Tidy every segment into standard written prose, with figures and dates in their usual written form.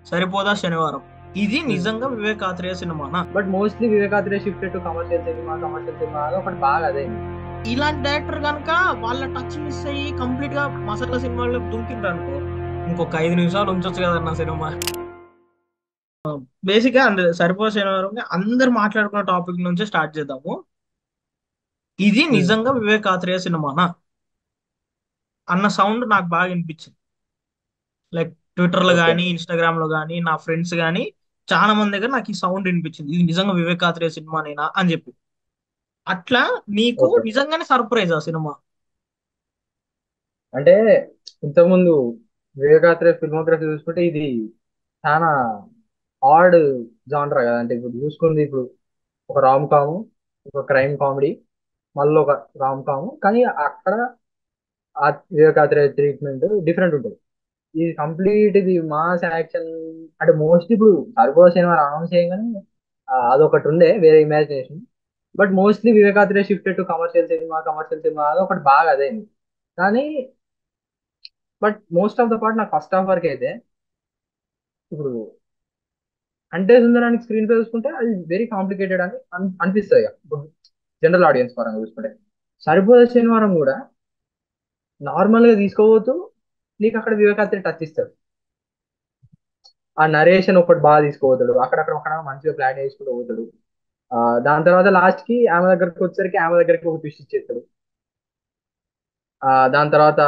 సరిపోదా శనివారం. ఇది నిజంగా వివేక్ ఆత్రేయ సినిమానా? But mostly Vivek Athreya shifted to commercial cinema అది ఒకటి బాగా అదైంది. ఇలాంటి డైరెక్టర్ కనుక వాళ్ళ టచ్ మిస్ అయ్యి కంప్లీట్ గా మసాలా సినిమాల్లో దుంకిండ్రు అనుకో, ఇంకొక 5 నిమిషాలు ఉంచొచ్చు కదన్న సినిమా. బేసిక్ గా సరిపో శనివారం అందరు మాట్లాడుకున్న టాపిక్ నుంచే స్టార్ట్ చేద్దాము. ఇది ఉమ్, నిజంగా వివేక్ ఆత్రేయ సినిమానా అన్న సౌండ్ నాకు బాగా వినిపించింది. లైక్ ట్విట్టర్ లో ఓకే. కానీ ఇన్స్టాగ్రామ్ లో కానీ నా ఫ్రెండ్స్ కానీ చాలా మంది దగ్గర నాకు ఈ సౌండ్ వినిపించింది, ఇది నిజంగా వివేక్ ఆత్రేయ సినిమానేనా అని చెప్పి. అట్లా నీకు ఓకే. నిజంగానే సర్ప్రైజ్ ఆ సినిమా? అంటే ఇంతకుముందు వివేకాత్రే ఫిల్మోగ్రఫీ చూసుకుంటే ఇది చాలా ఆడ్ జానరా కదా. అంటే ఇప్పుడు చూసుకుంది, ఇప్పుడు ఒక రామ్ కాము, ఒక క్రైమ్ కామెడీ, మళ్ళీ ఒక రామ్ కాము, కానీ అక్కడ ఆ వివేకాత్రే ట్రీట్మెంట్ డిఫరెంట్ ఉంటుంది. ఇది కంప్లీట్ ఇది మాస్ యాక్షన్. అంటే మోస్ట్ ఇప్పుడు సర్గో సినిమా అనౌన్స్ చేయగానే అదొకటి ఉండే వేరే imagination. But mostly Vivek Athreya shifted to commercial cinema అది ఒకటి బాగా అదైంది. కానీ but most of the part నాకు ఫస్ట్ హాఫ్ వరకు అయితే, ఇప్పుడు అంటే సుందరానికి స్క్రీన్ పే చూసుకుంటే అది వెరీ కాంప్లికేటెడ్ అని అనిపిస్తుంది ఇక. ఇప్పుడు జనరల్ ఆడియన్స్ పరంగా చూసుకుంటే సరిపోయే శనివారం కూడా నార్మల్ గా తీసుకోబోతూ నీకు అక్కడ వివేకాత్రి టచ్ ఇస్తాడు. ఆ నరేషన్ ఒకటి బాగా తీసుకోపోతాడు, అక్కడక్కడ ఒక మంచిగా ప్లాన్ చేసుకుంటూ పోతాడు. ఆ దాని తర్వాత లాస్ట్ కి ఆమె దగ్గరకు వచ్చేసరికి ఆమె దగ్గరికి ఒక ట్విస్ట్ ఇచ్చేస్తాడు. దాని తర్వాత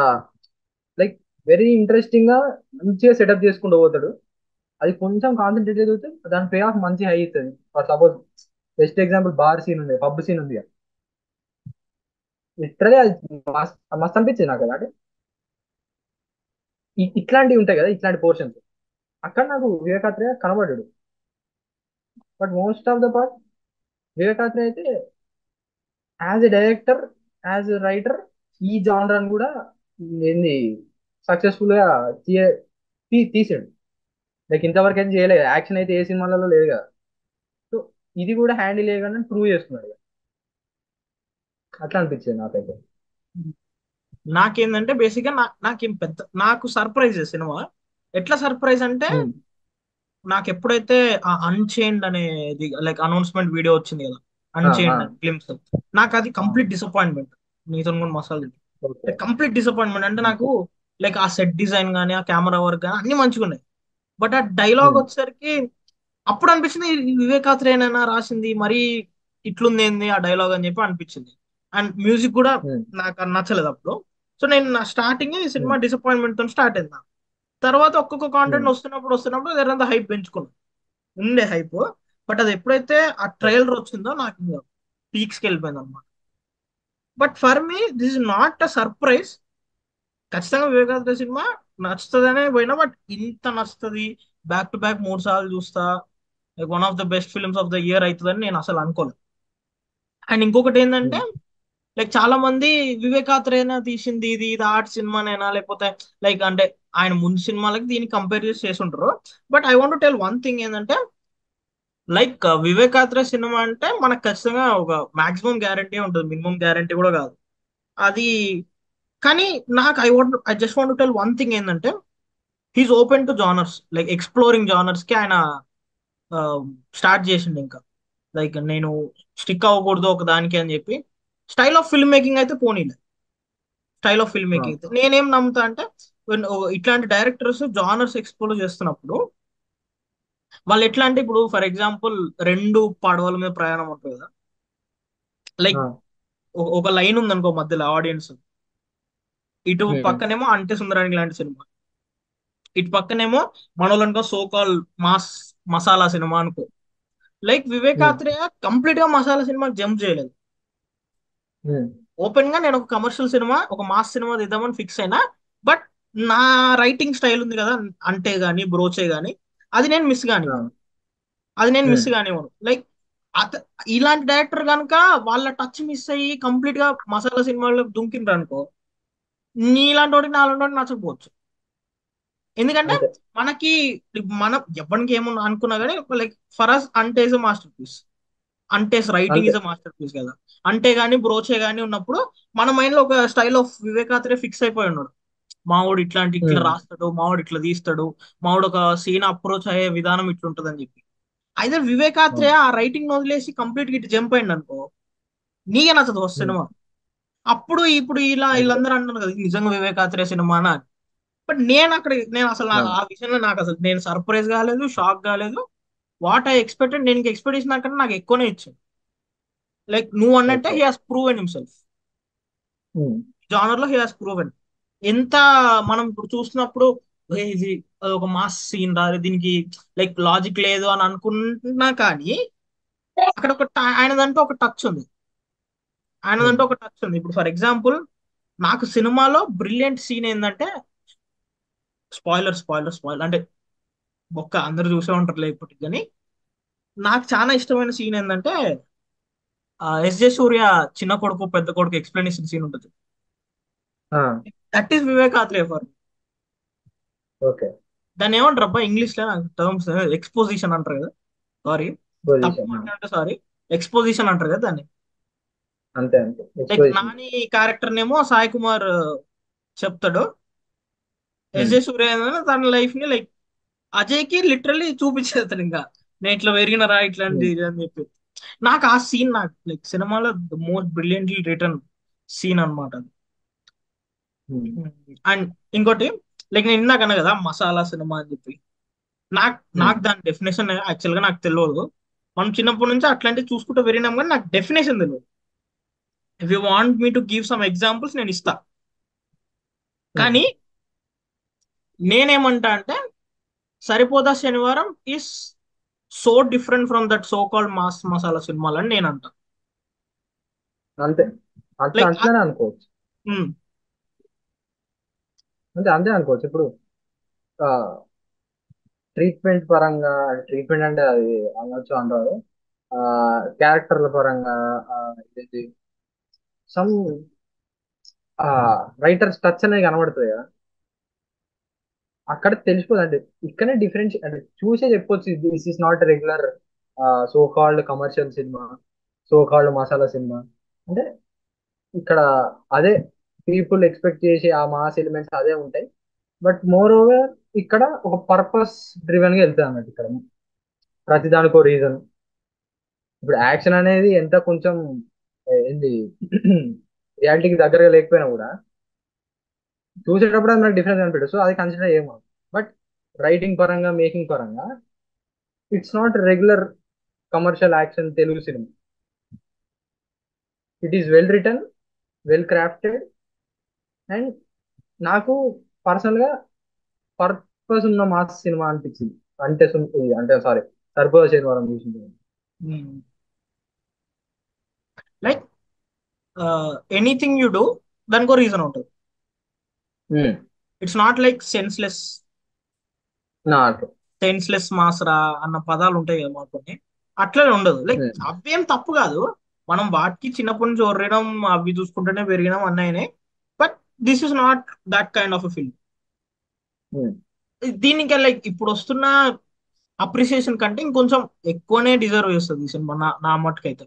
లైక్ వెరీ ఇంట్రెస్టింగ్ గా మంచిగా సెటప్ చేసుకుంటూ పోతాడు. అది కొంచెం కాన్సన్ట్రేట్ చదివితే దాని పే ఆఫ్ మంచి హై అవుతుంది. For suppose best example bar scene ఉంది, పబ్ సీన్ ఉంది. లిటరలీ అది మస్త్ మస్త్ అనిపించింది నాకు కదా. అంటే ఇట్లాంటివి ఉంటాయి కదా, ఇట్లాంటి పోర్షన్స్ అక్కడ నాకు వివేకాత్రేయ కనబడ్డాడు. But most of the part Vivek Athreya అయితే as a director, as a writer ఈ జానరాన్ని కూడా ఏంది సక్సెస్ఫుల్ గా తీసాడు. లైక్ ఇంతవరకు అయితే చేయలేదు, యాక్షన్ అయితే ఏ సినిమాలలో లేదు కదా. సో ఇది కూడా హ్యాండిల్ చేయగానే ప్రూవ్ చేస్తున్నాడు ఇక. అట్లా అనిపించింది నాకైతే. నాకేందంటే బేసిక్ గా నాకేం పెద్ద నాకు సర్ప్రైజ్ సినిమా. ఎట్లా సర్ప్రైజ్ అంటే, ఉమ్, నాకు ఎప్పుడైతే ఆ అన్చైన్డ్ అనేది లైక్ అనౌన్స్మెంట్ వీడియో వచ్చింది కదా, ఆ, ఆ, అన్చైన్డ్ అని గ్లిమ్స్, నాకు అది ఆ, కంప్లీట్ డిసప్పాయింట్మెంట్. నీతో కూడా మసాలా ఓకే. Complete disappointment. అంటే ఉమ్, నాకు లైక్ ఆ సెట్ డిజైన్ కానీ ఆ కెమెరా వర్క్ కానీ అన్ని మంచిగా ఉన్నాయి. బట్ ఆ డైలాగ్ ఉమ్, వచ్చేసరికి అప్పుడు అనిపించింది, ఇది వివేకాత్రేయనైనా రాసింది మరీ ఇట్లుంది ఏంది ఆ డైలాగ్ అని చెప్పి అనిపించింది. అండ్ మ్యూజిక్ కూడా ఉమ్, నాకు నచ్చలేదు అప్పుడు. సో నేను నా స్టార్టింగ్ ఈ సినిమా ఉమ్, డిసప్పాయింట్మెంట్ తో స్టార్ట్ అయింది. తర్వాత ఒక్కొక్క కాంటెంట్ ఉమ్, వస్తున్నప్పుడు జరంతా హైప్ పెంచుకున్నాను. ఉండే హైప్. బట్ అది ఎప్పుడైతే ఆ ట్రైలర్ వచ్చిందో నాకు పీక్స్కి వెళ్ళిపోయింది అనమాట. But for me this is not a surprise. ఖచ్చితంగా వివేకానంద సినిమా నచ్చుతుందనే పోయినా, బట్ ఇంత నచ్చుతుంది, బ్యాక్ టు బ్యాక్ 3 సార్లు చూస్తా, like one of the best films of the year అవుతుందని నేను అసలు అనుకోలేదు. అండ్ ఇంకొకటి ఏంటంటే, ఉమ్. లైక్ చాలా మంది వివేకాత్రేయన తీసింది ఇది ఆర్ట్ సినిమానేనా లేకపోతే లైక్ అంటే ఆయన ముందు సినిమాలకి దీన్ని కంపేర్ చేసి చేసుంటారు. But I want tell one thing ఏంటంటే, లైక్ వివేకాత్రేయ సినిమా అంటే మనకు ఖచ్చితంగా ఒక మాక్సిమం గ్యారంటీ ఉంటుంది, మినిమం గ్యారంటీ కూడా కాదు అది. కానీ నాకు I just want tell one thing ఏంటంటే, he's open to genres, like exploring genres కి ఆయన స్టార్ట్ చేసిండు ఇంకా. లైక్ నేను స్టిక్ అవ్వకూడదు ఒక దానికి అని చెప్పి స్టైల్ ఆఫ్ ఫిల్మ్ మేకింగ్ అయితే పోనీలే. స్టైల్ ఆఫ్ ఫిల్మ్ ఆ, మేకింగ్ అయితే నేనేం నమ్ముతా అంటే, ఇట్లాంటి డైరెక్టర్స్ జానర్స్ ఎక్స్ప్లోర్ చేస్తున్నప్పుడు వాళ్ళు ఎట్లా అంటే, ఇప్పుడు ఫర్ ఎగ్జాంపుల్ రెండు పడవల మీద ప్రయాణం ఉంటుంది కదా. లైక్ ఆ, ఒక లైన్ ఉందనుకో మధ్యలో ఆడియన్స్, ఇటు ఉమ్, పక్కనేమో అంటే సుందరానికి లాంటి సినిమా, ఇటు పక్కనేమో మనోళ్ళనుకో సోకాల్ మాస్ మసాలా సినిమా అనుకో. లైక్ ఉమ్, వివేకాత్రేయ కంప్లీట్ గా మసాలా సినిమా జంప్ చేయలేదు. ఉమ్, ఓపెన్ గా నేను ఒక కమర్షియల్ సినిమా ఒక మాస్ సినిమా తీద్దామని ఫిక్స్ అయినా. బట్ నా రైటింగ్ స్టైల్ ఉంది కదా, అంటే గాని బ్రోచే గాని, అది నేను మిస్ ఆ, కానివ్వను. అది నేను మిస్ ఉమ్. కానివ్వను. లైక్ అత ఇలాంటి డైరెక్టర్ కనుక వాళ్ళ టచ్ మిస్ అయ్యి కంప్లీట్ గా మసాలా సినిమాల్లో దుంకిండ్రు అనుకో, నీలాంటి వాడికి నాలాంటి వాడికి నచ్చకపోవచ్చు. ఎందుకంటే అంతే. మనకి మనం ఎవరికి ఏమన్నా అనుకున్నా కానీ, లైక్ ఫర్ అస్ అంటే ఇస్ మాస్టర్ పీస్. అంటే రైటింగ్ అంతే. ఇస్ అ మాస్టర్ పీస్ కదా. అంటే గానీ బ్రోచే గానీ ఉన్నప్పుడు మన మైండ్ లో ఒక స్టైల్ ఆఫ్ వివేకాత్రే ఫిక్స్ అయిపోయి ఉన్నాడు. మావాడు ఇట్లాంటి ఇట్లా ఉమ్, రాస్తాడు, మావాడు ఇట్లా తీస్తాడు, మావాడు ఒక సీన్ అప్రోచ్ అయ్యే విధానం ఇట్లుంటది అని చెప్పి. అయితే అవును. వివేకాత్రేయ ఆ రైటింగ్ వదిలేసి కంప్లీట్ గా ఇటు జంప్ అయింది అనుకో, నీకే నచ్చదు ఫస్ట్ ఉమ్, సినిమా. అప్పుడు ఇప్పుడు ఇలా అంతే. వీళ్ళందరూ అంటున్నారు కదా ఇది నిజంగా వివేకాత్రేయ సినిమానా అని. బట్ నేను అసలు అవును. ఆ విషయంలో నాకు అసలు నేను సర్ప్రైజ్ కాలేదు, షాక్ కాలేదు. వాట్ ఐ ఎక్స్పెక్టెడ్, నేను ఎక్స్పెక్టేషన్ దానికన్నా నాకు ఎక్కువనే ఇచ్చింది. లైక్ నువ్వు అన్నట్టే okay. He has proven himself. Um, genre లో హీ హాస్ ప్రూవెన్. ఎంత మనం ఇప్పుడు చూస్తున్నప్పుడు "ఏ ఇది ఒక మాస్ సీన్ రా దీనికి లైక్ లాజిక్ లేదు అని అనుకున్నా కానీ, అక్కడ ఆయనదంటూ ఒక టచ్ ఉంది. ఉమ్, ఆయనదంటూ ఒక టచ్ ఉంది. ఇప్పుడు ఫర్ ఎగ్జాంపుల్ నాకు సినిమాలో బ్రిలియంట్ సీన్ ఏంటంటే, స్పాయిలర్ అంటే ఒక్క అందరు చూసే ఉంటారులే ఇప్పటికి, కానీ నాకు చాలా ఇష్టమైన సీన్ ఏంటంటే ఎస్జే సూర్య చిన్న కొడుకు పెద్ద కొడుకు ఎక్స్ప్లెనేషన్ సీన్ ఉంటుంది. ఆ, that is Vivekatreya for. Okay. దాన్ని ఏమంటారు అబ్బా ఇంగ్లీష్ లో, నాకు టర్మ్స్ ఎక్స్పోజిషన్ అంటారు కదా. సారీ, తప్పు పొజిషన్. మాట్లాడితే సారీ. ఎక్స్పోజిషన్ అంటారు కదా దాన్ని. అంతే అంతే, లైక్ ఎక్స్పోజిషన్. నాని క్యారెక్టర్ నేమో సాయి కుమార్ చెప్తాడు. ఎస్జే సూర్య ఏమో తన లైఫ్ ని లైక్ అజయ్ కి లిటరల్లీ చూపించేస్తాడు ఇంకా, నేను ఇట్లా పెరిగినరా ఇట్లాంటి ఇది అని చెప్పి. నాకు ఆ సీన్ నాకు లైక్ సినిమాలో the most brilliantly written scene అనమాట. అండ్ ఇంకోటి, లైక్ నేను ఇందాక అన్నా కదా మసాలా సినిమా అని చెప్పి, నాకు నాకు దాని డెఫినేషన్ యాక్చువల్ గా నాకు తెలియదు. మనం చిన్నప్పటి నుంచి అట్లాంటివి చూసుకుంటూ పెరిగినాం, కానీ నాకు డెఫినేషన్ తెలియదు. If you want me to give some examples నేను ఇస్తా. కానీ నేనేమంటా అంటే సరిపోదా శనివారం is so different from that so called mass masala సినిమాలని నేను అంటా. అంతే. అట్లా లైక్ అట్లనే అనుకోవచ్చు. ఉమ్, అంతే అంతే అనుకోవచ్చు. ఇప్పుడు ట్రీట్మెంట్ పరంగా, ట్రీట్మెంట్ అంటే అది అనొచ్చు అంటారు. ఆ క్యారెక్టర్ల పరంగా, ఆ, ఇది సమ్ రైటర్స్ టచ్ అనేది కనబడుతుంది కదా, అక్కడ తెలిసిపోదు అంటే. ఇక్కడనే డిఫరెన్స్ అంటే చూసే చెప్పొచ్చు, this is not regular so called commercial cinema, so called masala cinema. అంటే ఇక్కడ అదే పీపుల్ ఎక్స్పెక్ట్ చేసే ఆ మాస్ ఎలిమెంట్స్ అదే ఉంటాయి. బట్ మోర్ ఓవర్ ఇక్కడ ఒక పర్పస్ డ్రివెన్ గా వెళ్తుంది అన్నట్టు. ఇక్కడ ప్రతిదానికో రీజన్. ఇప్పుడు యాక్షన్ అనేది ఎంత కొంచెం ఏంది రియాలిటీకి దగ్గరగా లేకపోయినా కూడా చూసేటప్పుడు అది మనకు డిఫరెన్స్ అనిపిస్తుంది. సో అది కన్సిడర్ చేయము. బట్ రైటింగ్ పరంగా, మేకింగ్ పరంగా it's not regular commercial action Telugu cinema. It is well return, well crafted, and నాకు పర్సనల్ గా పర్పస్ ఉన్న మాస్ సినిమా అనిపించింది. అంటే అంటే సారీ, సరిపోద శనివారం చూసింది. లైక్ ఎనీథింగ్ యూ డూ దానికో రీజన్ ఉంటుంది. ఉమ్, ఇట్స్ నాట్ లైక్ సెన్స్లెస్. నాకు. సెన్స్లెస్ మాసరా అన్న పదాలు ఉంటాయి కదా మాకు కొన్ని, అట్లనే ఉండదు. లైక్ ఉమ్, అవేం తప్పు కాదు, మనం వాటికి చిన్నప్పటి నుంచి ఒర్రడం అవి చూసుకుంటూనే పెరిగినాం అన్నాయనే. But this is not that kind of a film. Um, దీనికి లైక్ ఇప్పుడు వస్తున్న అప్రిసియేషన్ కంటే ఇంకొంచెం ఎక్కువనే డిజర్వ్ చేస్తుంది ఈ సినిమా నా మట్టుకైతే.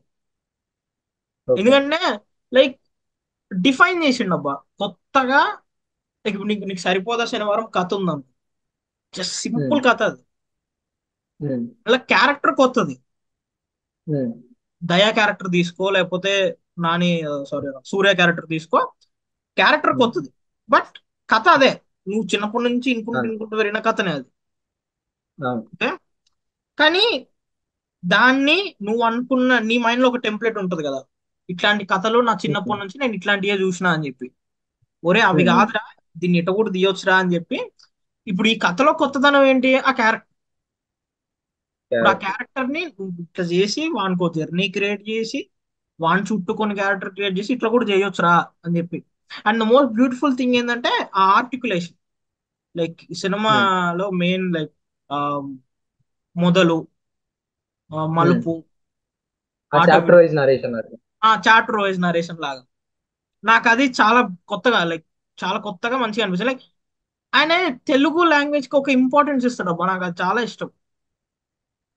ఓకే. ఎందుకంటే లైక్ డిఫైన్ చేసిండు అబ్బా కొత్తగా. like ఇప్పుడు నీకు సరిపోదా శనివారం కథ ఉందాం, జస్ట్ ఉమ్, సింపుల్ కథ అది. ఉమ్, అలా క్యారెక్టర్ కొత్తది. ఉమ్, దయా క్యారెక్టర్ తీసుకో, లేకపోతే నాని సారీ సూర్య క్యారెక్టర్ తీసుకో, క్యారెక్టర్ ఉమ్, కొత్తది. బట్ కథ అదే, నువ్వు చిన్నప్పటి నుంచి ఇనుకుంటూ అవును. ఇనుకుంటూ పెరిగిన కథనే అది. అవును. ఓకే, కానీ దాన్ని నువ్వు అనుకున్న నీ మైండ్ లో ఒక టెంప్లెట్ ఉంటది కదా, ఇట్లాంటి కథలు నా ఉమ్, చిన్నప్పటి నుంచి నేను ఇట్లాంటివే చూసినా అని చెప్పి. ఒరే అవి ఉమ్, ఉమ్, కాదురా, దీన్ని ఎట కూడా తీయొచ్చురా అని చెప్పి. ఇప్పుడు ఈ కథలో కొత్తదనం ఏంటి, ఆ క్యారెక్టర్. ఇప్పుడు ఆ క్యారెక్టర్. క్యారెక్టర్ ని నువ్వు ఇట్లా చేసి వానికో జర్నీ క్రియేట్ చేసి, వాని చుట్టూ కొన్ని క్యారెక్టర్ క్రియేట్ చేసి ఇట్లా కూడా చేయొచ్చురా అని చెప్పి. And the most beautiful thing ఏంటంటే ఆ ఆర్టికులేషన్. లైక్ ఈ ఉమ్, సినిమాలో మెయిన్ లైక్ మొదలు, ఉమ్. మలుపు, ఆ ఆటో చాప్టర్ వైజ్ నరేషన్ అది. ఆ చాప్టర్ వైజ్ నరేషన్ లాగా. నాకు అది చాలా కొత్తగా లైక్ చాలా కొత్తగా మంచిగా అనిపిస్తుంది. లైక్ ఆయన తెలుగు లాంగ్వేజ్ కి ఒక ఇంపార్టెన్స్ ఇస్తాడు అబ్బా, నాకు అది చాలా ఇష్టం.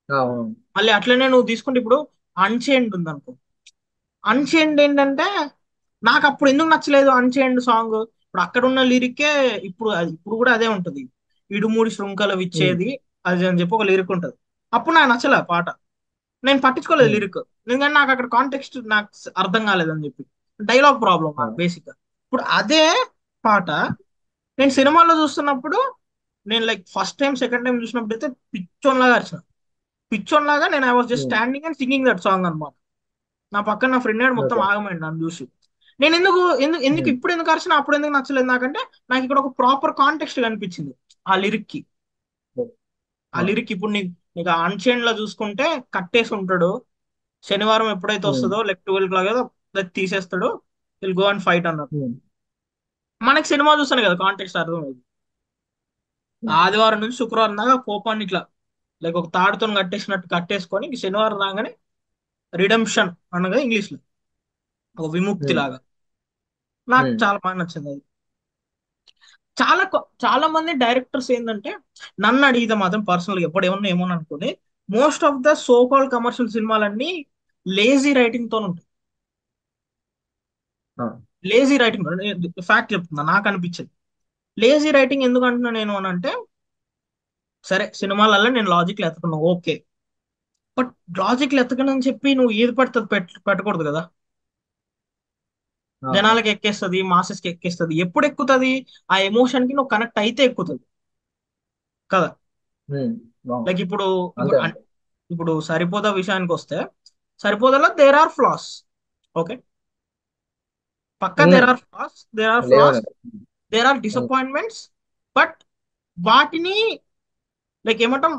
అవును. మళ్ళీ అట్లనే నువ్వు తీసుకుంటే ఇప్పుడు అన్చేండ్ ఉందనుకో. అన్చేండ్ ఏంటంటే నాకు అప్పుడు ఎందుకు నచ్చలేదు అన్చేండ్ సాంగ్, ఇప్పుడు అక్కడ ఉన్న లిరికే ఇప్పుడు కూడా అదే ఉంటది. ఇడుమూడి శృంఖల ఉమ్, విచ్చేది అది అని చెప్పి ఒక లిరిక్ ఉంటది. అప్పుడు నాకు నచ్చలే ఆ పాట. నేను పట్టించుకోలేదు ఉమ్, లిరిక్, ఎందుకంటే నాకు అక్కడ కాంటెక్స్ట్ నాకు అర్థం కాలేదని చెప్పి. డైలాగ్ ప్రాబ్లం ఆ, నాకు బేసిక్ గా. ఇప్పుడు అదే పాట నేను సినిమాలో చూస్తున్నప్పుడు, నేను like first time second time చూసినప్పుడు అయితే పిచ్చోన్లాగా అరిచిన. పిచ్చోన్లాగా నేను I was just um, standing and singing that song అనమాట. నా పక్కన నా ఫ్రెండ్ గాడు మొత్తం ఓకే. ఆగమైంది నన్ను చూసి. నేను ఎందుకు ఎందుకు ఎందుకు ఉమ్, ఇప్పుడు ఎందుకు అరిచిన అప్పుడు ఎందుకు నచ్చలేదు నాకంటే, నాకు ఇక్కడ ఒక ప్రాపర్ కాంటెక్స్ట్ కనిపించింది ఆ లిరిక్ కి. ఆ ఆ, లిరిక్ ఇప్పుడు నీకు అన్చైన్ లో చూసుకుంటే కట్టేసి ఉంటాడు. శనివారం ఎప్పుడైతే ఉమ్, వస్తుందో లైక్ 12 క్లాక్ ఏదో తీసేస్తాడు. విల్ గో అండ్ ఫైట్ అన్నారు. ఉమ్, మనకి సినిమా చూస్తాను కదా కాంటెక్స్ట్ అర్థం. ఉమ్, ఆదివారం నుంచి శుక్రవారం దాకా కోపాన్ని ఇట్లా లైక్ ఒక తాడుతో కట్టేసినట్టు కట్టేసుకొని ఇంక శనివారం రాగానే రిడెంప్షన్ అనగా ఇంగ్లీష్ లో ఒక విముక్తి ఉమ్, లాగా. నాకు ఉమ్, చాలా బాగా నచ్చింది అది. చాలా మంది డైరెక్టర్స్ ఏంటంటే, నన్ను అడిగితే మాత్రం పర్సనల్ ఎప్పుడు ఏమన్నా ఏమో అనుకోని, most of the so call commercial సినిమాలన్నీ లేజీ రైటింగ్ తో ఉంటాయి. ఆ, లేజీ రైటింగ్ ఫ్యాక్ట్ చెప్తున్నా, నాకు అనిపించింది. లేజీ రైటింగ్ ఎందుకు అంటున్నా నేను అని అంటే, సరే సినిమాలలో నేను లాజిక్లు ఎత్తుకున్నా ఓకే, బట్ లాజిక్లు ఎత్తకనని చెప్పి నువ్వు ఏది పడుతుంది పెట్టకూడదు కదా. ఆ, జనాలకి ఎక్కేస్తుంది, మాసెస్ కి ఎక్కేస్తుంది. ఎప్పుడు ఎక్కుతుంది? ఆ ఎమోషన్ కి నువ్వు కనెక్ట్ అయితే ఎక్కుతుంది కదా. ఉమ్, అవును. లైక్ ఇప్పుడు అంతే ఇప్పుడు అంతే. ఇప్పుడు సరిపోదా విషయానికి వస్తే, సరిపోదాలో దేర్ ఆర్ ఫ్లాస్. ఓకే, పక్కా ఉన్నాయి. దేర్ ఆర్ ఫ్లాస్, లేవని. There are disappointments. బట్ వాటిని లైక్ ఏమంటాం,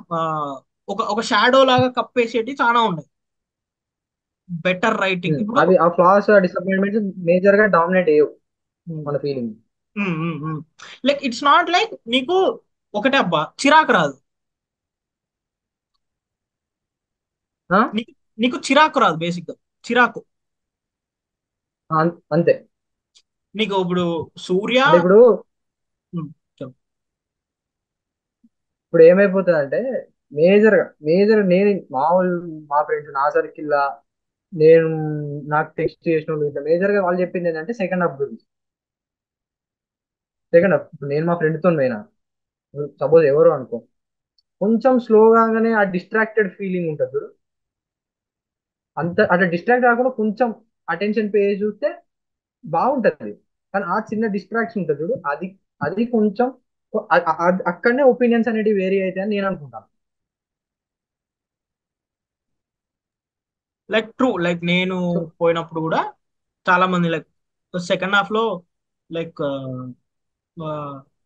ఒక షాడో లాగా కప్పేసేటి చాలా ఉన్నాయి. బెటర్ రైటింగ్ ఇప్పుడు. అవి ఆ ఫ్లాస్ ఆ డిసప్పాయింట్మెంట్స్ మేజర్ గా డామినేట్ అయ్యవు మన feeling. Like it's not like నీకు ఒకటే అబ్బా చిరాకు రాదు. నీకు నీకు చిరాకు రాదు బేసిక్ గా. చిరాకు అంతే. నీకు ఇప్పుడు సూర్య. అంటే ఇప్పుడు ఉమ్, చెప్పు. ఇప్పుడు ఏమైపోతుంది అంటే మేజర్ నేను మామూలు మా ఫ్రెండ్స్ నా సర్కిల్ నేను నాకు టెక్స్ట్ చేసిన వాళ్ళు ఇట్లా మేజర్ గా వాళ్ళు చెప్పింది ఏంటంటే సెకండ్ హాఫ్ గురించి. సెకండ్ హాఫ్ ఇప్పుడు నేను మా ఫ్రెండ్ తో పోయినా, సపోజ్ ఎవరు అనుకో, కొంచెం స్లోగానే ఆ డిస్ట్రాక్టెడ్ ఫీలింగ్ ఉంటుంది చూడు. అంత అట్లా డిస్ట్రాక్ట్ కాకుండా కొంచెం అటెన్షన్ పే చూస్తే బాగుంటది. కానీ ఆ చిన్న డిస్ట్రాక్షన్ ఉంటుంది చూడు, అది అది కొంచెం అక్కడనే ఒపీనియన్స్ అనేవి వేరీ అవుతాయని నేను అనుకుంటాను. లైక్ ట్రూ, లైక్ నేను సో పోయినప్పుడు కూడా చాలా మంది లైక్ సెకండ్ హాఫ్ లో లైక్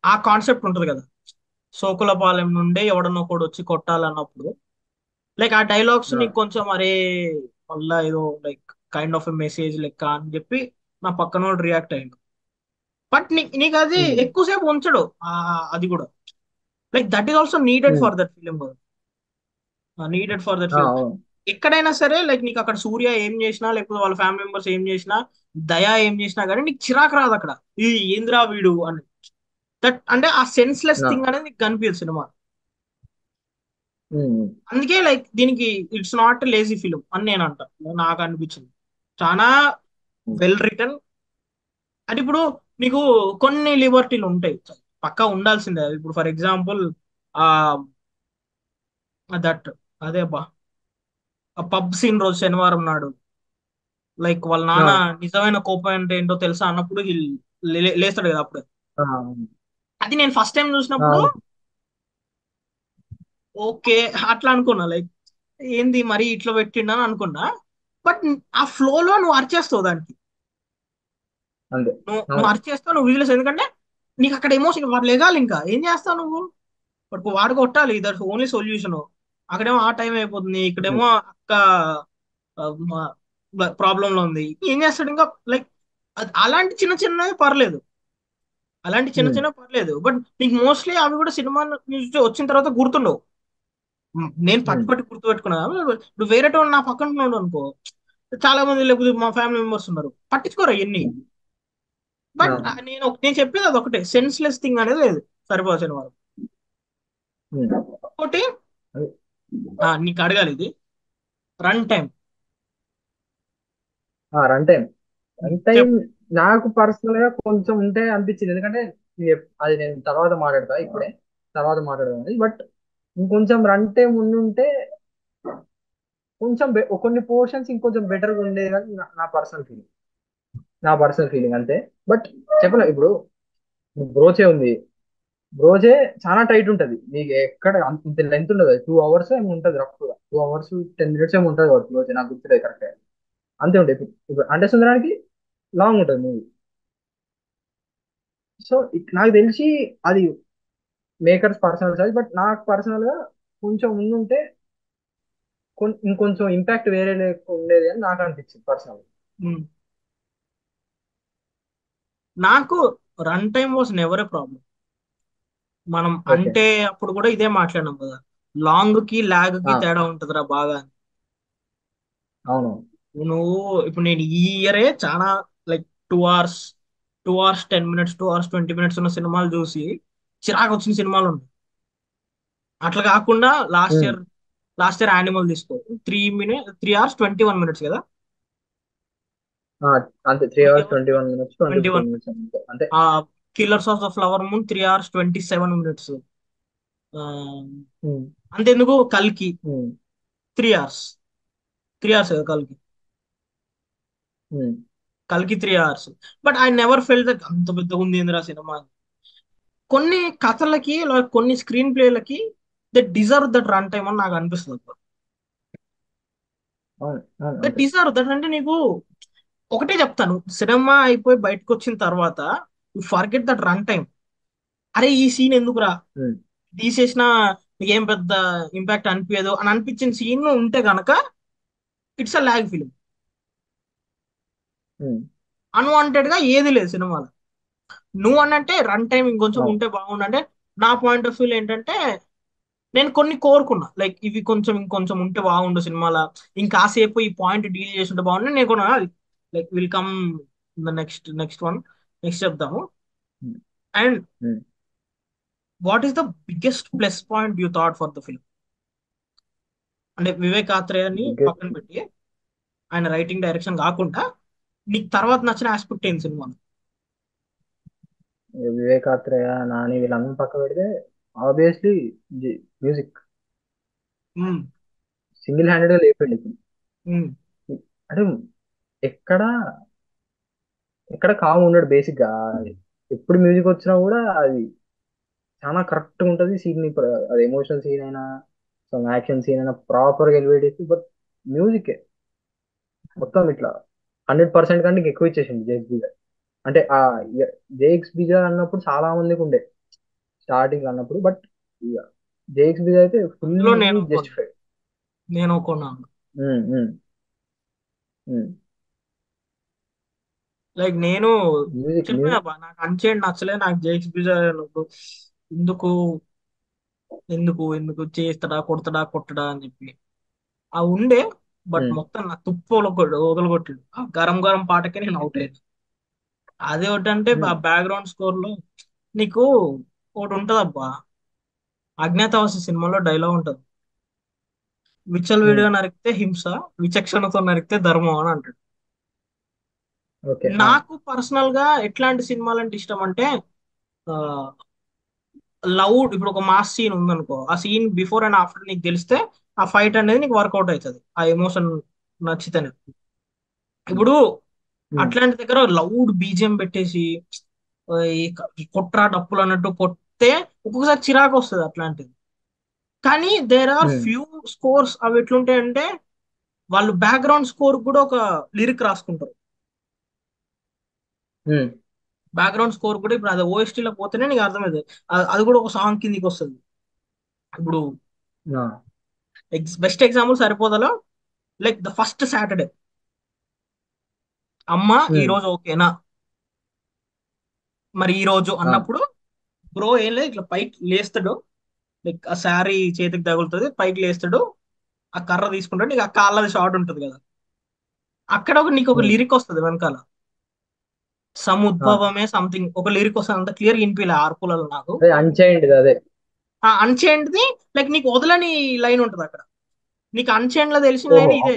ఆ కాన్సెప్ట్ ఉంటుంది కదా, సోకులపాలెం నుండే ఎవడన్నా ఒకడు వచ్చి కొట్టాలన్నప్పుడు లైక్ ఆ డైలాగ్స్ నీకు కొంచెం అరే మళ్ళా ఏదో like kind of a message లెక్క అని చెప్పి నా పక్కన రియాక్ట్ అయ్యిండు. బట్ నీకు అది ఎక్కువసేపు ఉంచడు. అది కూడా like that is also needed for that film. Needed for that film. అవును. ఎక్కడైనా సరే లైక్ నీకు అక్కడ సూర్య ఏం చేసినా లేకపోతే వాళ్ళ ఫ్యామిలీ మెంబర్స్ ఏం చేసినా, దయా ఏం చేసినా కానీ నీకు చిరాకు రాదు అక్కడ. ఇది ఏంద్రా వీడు అని. దట్ అంటే ఆ సెన్స్లెస్ ఆ, థింగ్ అనేది నీకు కనిపించదు సినిమా. ఉమ్, అందుకే లైక్ దీనికి ఇట్స్ నాట్ లేజీ ఫిలిం అని నేను అంట. నాకు అనిపించింది చాలా ఉమ్, వెల్ రిటర్న్. అంటే ఇప్పుడు నీకు కొన్ని లిబర్టీలు ఉంటాయి, పక్కా ఉండాల్సిందే. ఇప్పుడు ఫర్ ఎగ్జాంపుల్ ఆ దట్ అదే బా ఆ పబ్ సీన్ రోజు శనివారం నాడు లైక్ వాళ్ళ ఆ, నాన్న నిజమైన కోపం అంటే ఏంటో తెలుసా అన్నప్పుడు లేస్తాడు కదా అప్పుడు. ఆ, అది నేను ఫస్ట్ టైం ఆ, చూసినప్పుడు ఓకే అట్లా అనుకున్నా, లైక్ ఏంది మరి ఇట్లా పెట్టిండని అనుకున్నా. బట్ ఆ ఫ్లోలో నువ్వు అరిచేస్తావు దానికి. అంతే. నువ్వు అవును. అరిచేస్తావు, నువ్వు విజిలేస్తావు. ఎందుకంటే నీకు అక్కడ ఎమోషన్ వాడు లెగాలి, ఇంకా ఏం చేస్తావు నువ్వు. వాడు కొట్టాలి, దట్స్ ఓన్లీ సొల్యూషన్. అక్కడేమో ఆ టైం అయిపోతుంది, ఉమ్, ఇక్కడేమో అక్క ప్రాబ్లం లో ఉంది, ఏం చేస్తాడు ఇంకా. లైక్ అలాంటి చిన్న చిన్నవి పర్లేదు, అలాంటి చిన్న ఉమ్, చిన్న పర్లేదు. బట్ నీకు మోస్ట్లీ అవి కూడా సినిమా నుంచి వచ్చిన తర్వాత గుర్తుండవు. నేను పట్టు ఉమ్, పట్టు గుర్తు పెట్టుకున్నా. ఇప్పుడు వేరేటో నా పక్కన ఉన్నాడు అనుకో, చాలా మంది లేకపోతే మా ఫ్యామిలీ మెంబర్స్ ఉన్నారు పట్టించుకోరు ఎన్ని. ఆ, బట్ నేను చెప్పేది అది ఒకటే, సెన్స్లెస్ థింగ్ అనేది లేదు సరిపోదు సినిమా. ఉమ్, ఇంకోటి అదే. నీకు అడగాలి ఇది, run time. Run time. Run time చెప్పు. నాకు పర్సనల్ గా కొంచెం ఉంటే అనిపించింది, ఎందుకంటే అది నేను తర్వాత మాట్లాడతా, ఇప్పుడే తర్వాత మాట్లాడదాం. బట్ ఇంకొంచెం రన్ టైం ఉండుంటే కొంచెం కొన్ని పోర్షన్స్ ఇంకొంచెం బెటర్గా ఉండేది కానీ నా పర్సనల్ ఫీలింగ్ అంతే. బట్ చెప్పలే ఇప్పుడు, బ్రోచే ఉంది. బ్రోచే చాలా టైట్ ఉంటది, నీకు ఎక్కడ ఇంత లెంత్ ఉండదు, 2 hours ఏమి ఉంటుంది, రఫ్ 2 hours 10 minutes ఏమి ఉంటుంది కాబట్టి బ్రోచే, నాకు గుర్తులేదు కరెక్ట్. అంతే ఉంటుంది. ఇప్పుడు అంటే సుందరానికి లాంగ్ ఉంటుంది మూవీ. సో నాకు తెలిసి అది మేకర్స్ పర్సనల్ చాయిస్, బట్ నాకు పర్సనల్ గా కొంచెం ఉండుంటే ఇంకొంచెం ఇంపాక్ట్ వేరే ఉండేది అని నాకు అనిపించింది పర్సనల్. ఉమ్. నాకు run time was never a problem. మనం ఓకే. అంటే అప్పుడు కూడా ఇదే మాట్లాడినాం కదా, లాంగ్ కి లాగ్ కి ఆ, తేడా ఉంటుందిరా బాగా అని. అవును. నువ్వు ఇప్పుడు నేను ఈ ఇయరే చాలా like 2 hours, 2 hours 10 minutes, 2 hours 20 minutes ఉన్న సినిమాలు చూసి చిరాకు వచ్చిన సినిమాలు ఉన్నాయి. అట్లా కాకుండా లాస్ట్ ఉమ్. ఇయర్ లాస్ట్ ఇయర్ యానిమల్ తీసుకో, 3 hours 21 minutes కదా. ఆ, అంతే, three three hours hours twenty one minutes twenty twenty four one minutes అంతే అంతే. ఆ killers of the flower moon 3 hours 27 minutes. ఉమ్. అంతెందుకు కల్కి ఉమ్. 3 hours, 3 hours కదా కల్కి. ఉమ్. కల్కి 3 hours. But I never fell that అంత పెద్దగా ఉంది ఏందిరా సినిమా. కొన్ని కథలకి కొన్ని స్క్రీన్ ప్లేలకి they deserve that run time అని నాకు అనిపిస్తుంది. అవును, అవును, దే అంతే. Deserve that. అంటే నీకు ఒకటే చెప్తాను, సినిమా అయిపోయి బయటకు వచ్చిన తర్వాత you forget that run time. అరే ఈ సీన్ ఎందుకురా ఉమ్. తీసేసిన, ఏం పెద్ద ఇంపాక్ట్ అనిపించదు అని అనిపించిన సీన్ ఉంటే గనక it's a lag film. Um. Unwanted గా ఏది లేదు సినిమాలో. నువ్వు అన్నట్టే రన్ టైం ఇంకొంచెం అవును. ఉంటే బాగుండంటే, నా పాయింట్ ఆఫ్ వ్యూ ఏంటంటే నేను కొన్ని కోరుకున్నా, లైక్ ఇవి కొంచెం ఇంకొంచెం ఉంటే బాగుండు సినిమాల, ఇంకాసేపు ఈ పాయింట్ డీల్ చేసి ఉంటే బాగుండు నేను కొన్నా. Like will come the next one, next చెప్దాము. Um. And um. What is the biggest plus point you thought for the film? అంటే వివేక్ ఆత్రేయని పక్కన బిగ్గెస్ట్ పెట్టి, ఆయన రైటింగ్ డైరెక్షన్ కాకుండా నీకు తర్వాత నచ్చిన ఆస్పెక్ట్ ఏంది సినిమాలో? వివేకాత్రేయ, నాని వీళ్ళందరూ పక్క పెడితే ఆబ్వియస్లీ మ్యూజిక్ ఉమ్, సింగిల్ హ్యాండెడ్ గా లేపండి ఇప్పుడు. ఉమ్, అంటే ఎక్కడ ఎక్కడ కామ్ ఉండడు బేసిక్ గా, ఎప్పుడు మ్యూజిక్ వచ్చినా కూడా అది చాలా కరెక్ట్ గా ఉంటది సీన్. అది ఎమోషనల్ సీన్ అయినా, సమ్ యాక్షన్ సీన్ అయినా ప్రాపర్ గా ఎలివేట్ చేసి, బట్ మ్యూజిక్ మొత్తం ఇట్లా 100% కంటే ఇంక ఎక్కువ ఇచ్చేసింది జేక్స్ బీజర్. అంటే ఆ జేక్స్ బీజర్ అన్నప్పుడు చాలా మందికి ఉండే స్టార్టింగ్ అన్నప్పుడు, బట్ ఇక జేక్స్ బీజర్ అయితే అందులో ఫుల్లీ జస్టిఫైడ్. నేను కొన్నాను. లైక్ నేను మ్యూజిక్ చెప్పిన మ్యూజిక్. బా, నాకు అన్చేయండి నచ్చలే, నాకు జేక్స్ పిజర్ ఎందుకు ఎందుకు ఎందుకు చేస్తాడా కొడతాడా కొట్టడా అని చెప్పి ఆ ఉండే. బట్ మొత్తం నా తుప్పు వదలగొట్టాడు ఆ గరం గరం పాటకే నేను అవుట్ అయ్యాను. అదే ఒకటి అంటే ఆ బ్యాక్గ్రౌండ్ స్కోర్ లో నీకు ఒకటి ఉంటదబ్బా, అజ్ఞాతవాసి సినిమాలో డైలాగ్ ఉంటది, విచ్చలవిడిగా నరికితే హింస, విచక్షణతో నరికితే ధర్మం అని అంటాడు. ఓకే. నాకు పర్సనల్ గా ఎట్లాంటి సినిమాలు అంటే ఇష్టం అంటే, లౌడ్, ఇప్పుడు ఒక మాస్ సీన్ ఉందనుకో, ఆ సీన్ బిఫోర్ అండ్ ఆఫ్టర్ నీకు తెలిస్తే ఆ ఫైట్ అనేది నీకు వర్కౌట్ అవుతుంది, ఆ ఎమోషన్ నచ్చితేనే. ఇప్పుడు అట్లాంటి దగ్గర లౌడ్ బీజిఎం పెట్టేసి ఈ కొట్రా డప్పులు అన్నట్టు కొట్టే ఒక్కొక్కసారి చిరాకు వస్తుంది అట్లాంటిది. కానీ దేర్ ఆర్ ఫ్యూ స్కోర్స్ అవి ఎట్లుంటాయంటే వాళ్ళు బ్యాక్గ్రౌండ్ స్కోర్ కూడా ఒక లిరిక్ రాసుకుంటారు. బ్యాక్గ్రౌండ్ స్కోర్ కూడా ఇప్పుడు అది ఓఎస్టీలో పోతేనే నీకు అర్థమైంది, అది కూడా ఒక సాంగ్ కిందికి వస్తుంది. ఇప్పుడు బెస్ట్ ఎగ్జాంపుల్ సరిపోదలో, లైక్ ద ఫస్ట్ సాటర్డే, అమ్మ ఈ రోజు ఓకేనా మరి ఈ రోజు అన్నప్పుడు, బ్రో ఏం లేదు ఇట్లా పైకి లేస్తాడు, లైక్ ఆ శారీ చేతికి తగులుతుంది, పైకి లేస్తాడు, ఆ కర్ర తీసుకుంటాడు, నీకు ఆ కాళ్ళది షార్ట్ ఉంటుంది కదా, అక్కడ నీకు ఒక లిరిక్ వస్తుంది వెనకాల, సముద్భవమే సంథింగ్ ఒక లిరిక్ వస్తుంది, అంత క్లియర్ వినిపించలే ఆర్పులలో నాకు. అదే అన్చైల్డ్ అదే. ఆ అన్చేయండిది, లైక్ నీకు వదలని లైన్ ఉంటుంది అక్కడ. నీకు అన్చేయండ్ లో తెలిసిన ఓహో. లైన్ ఇదే.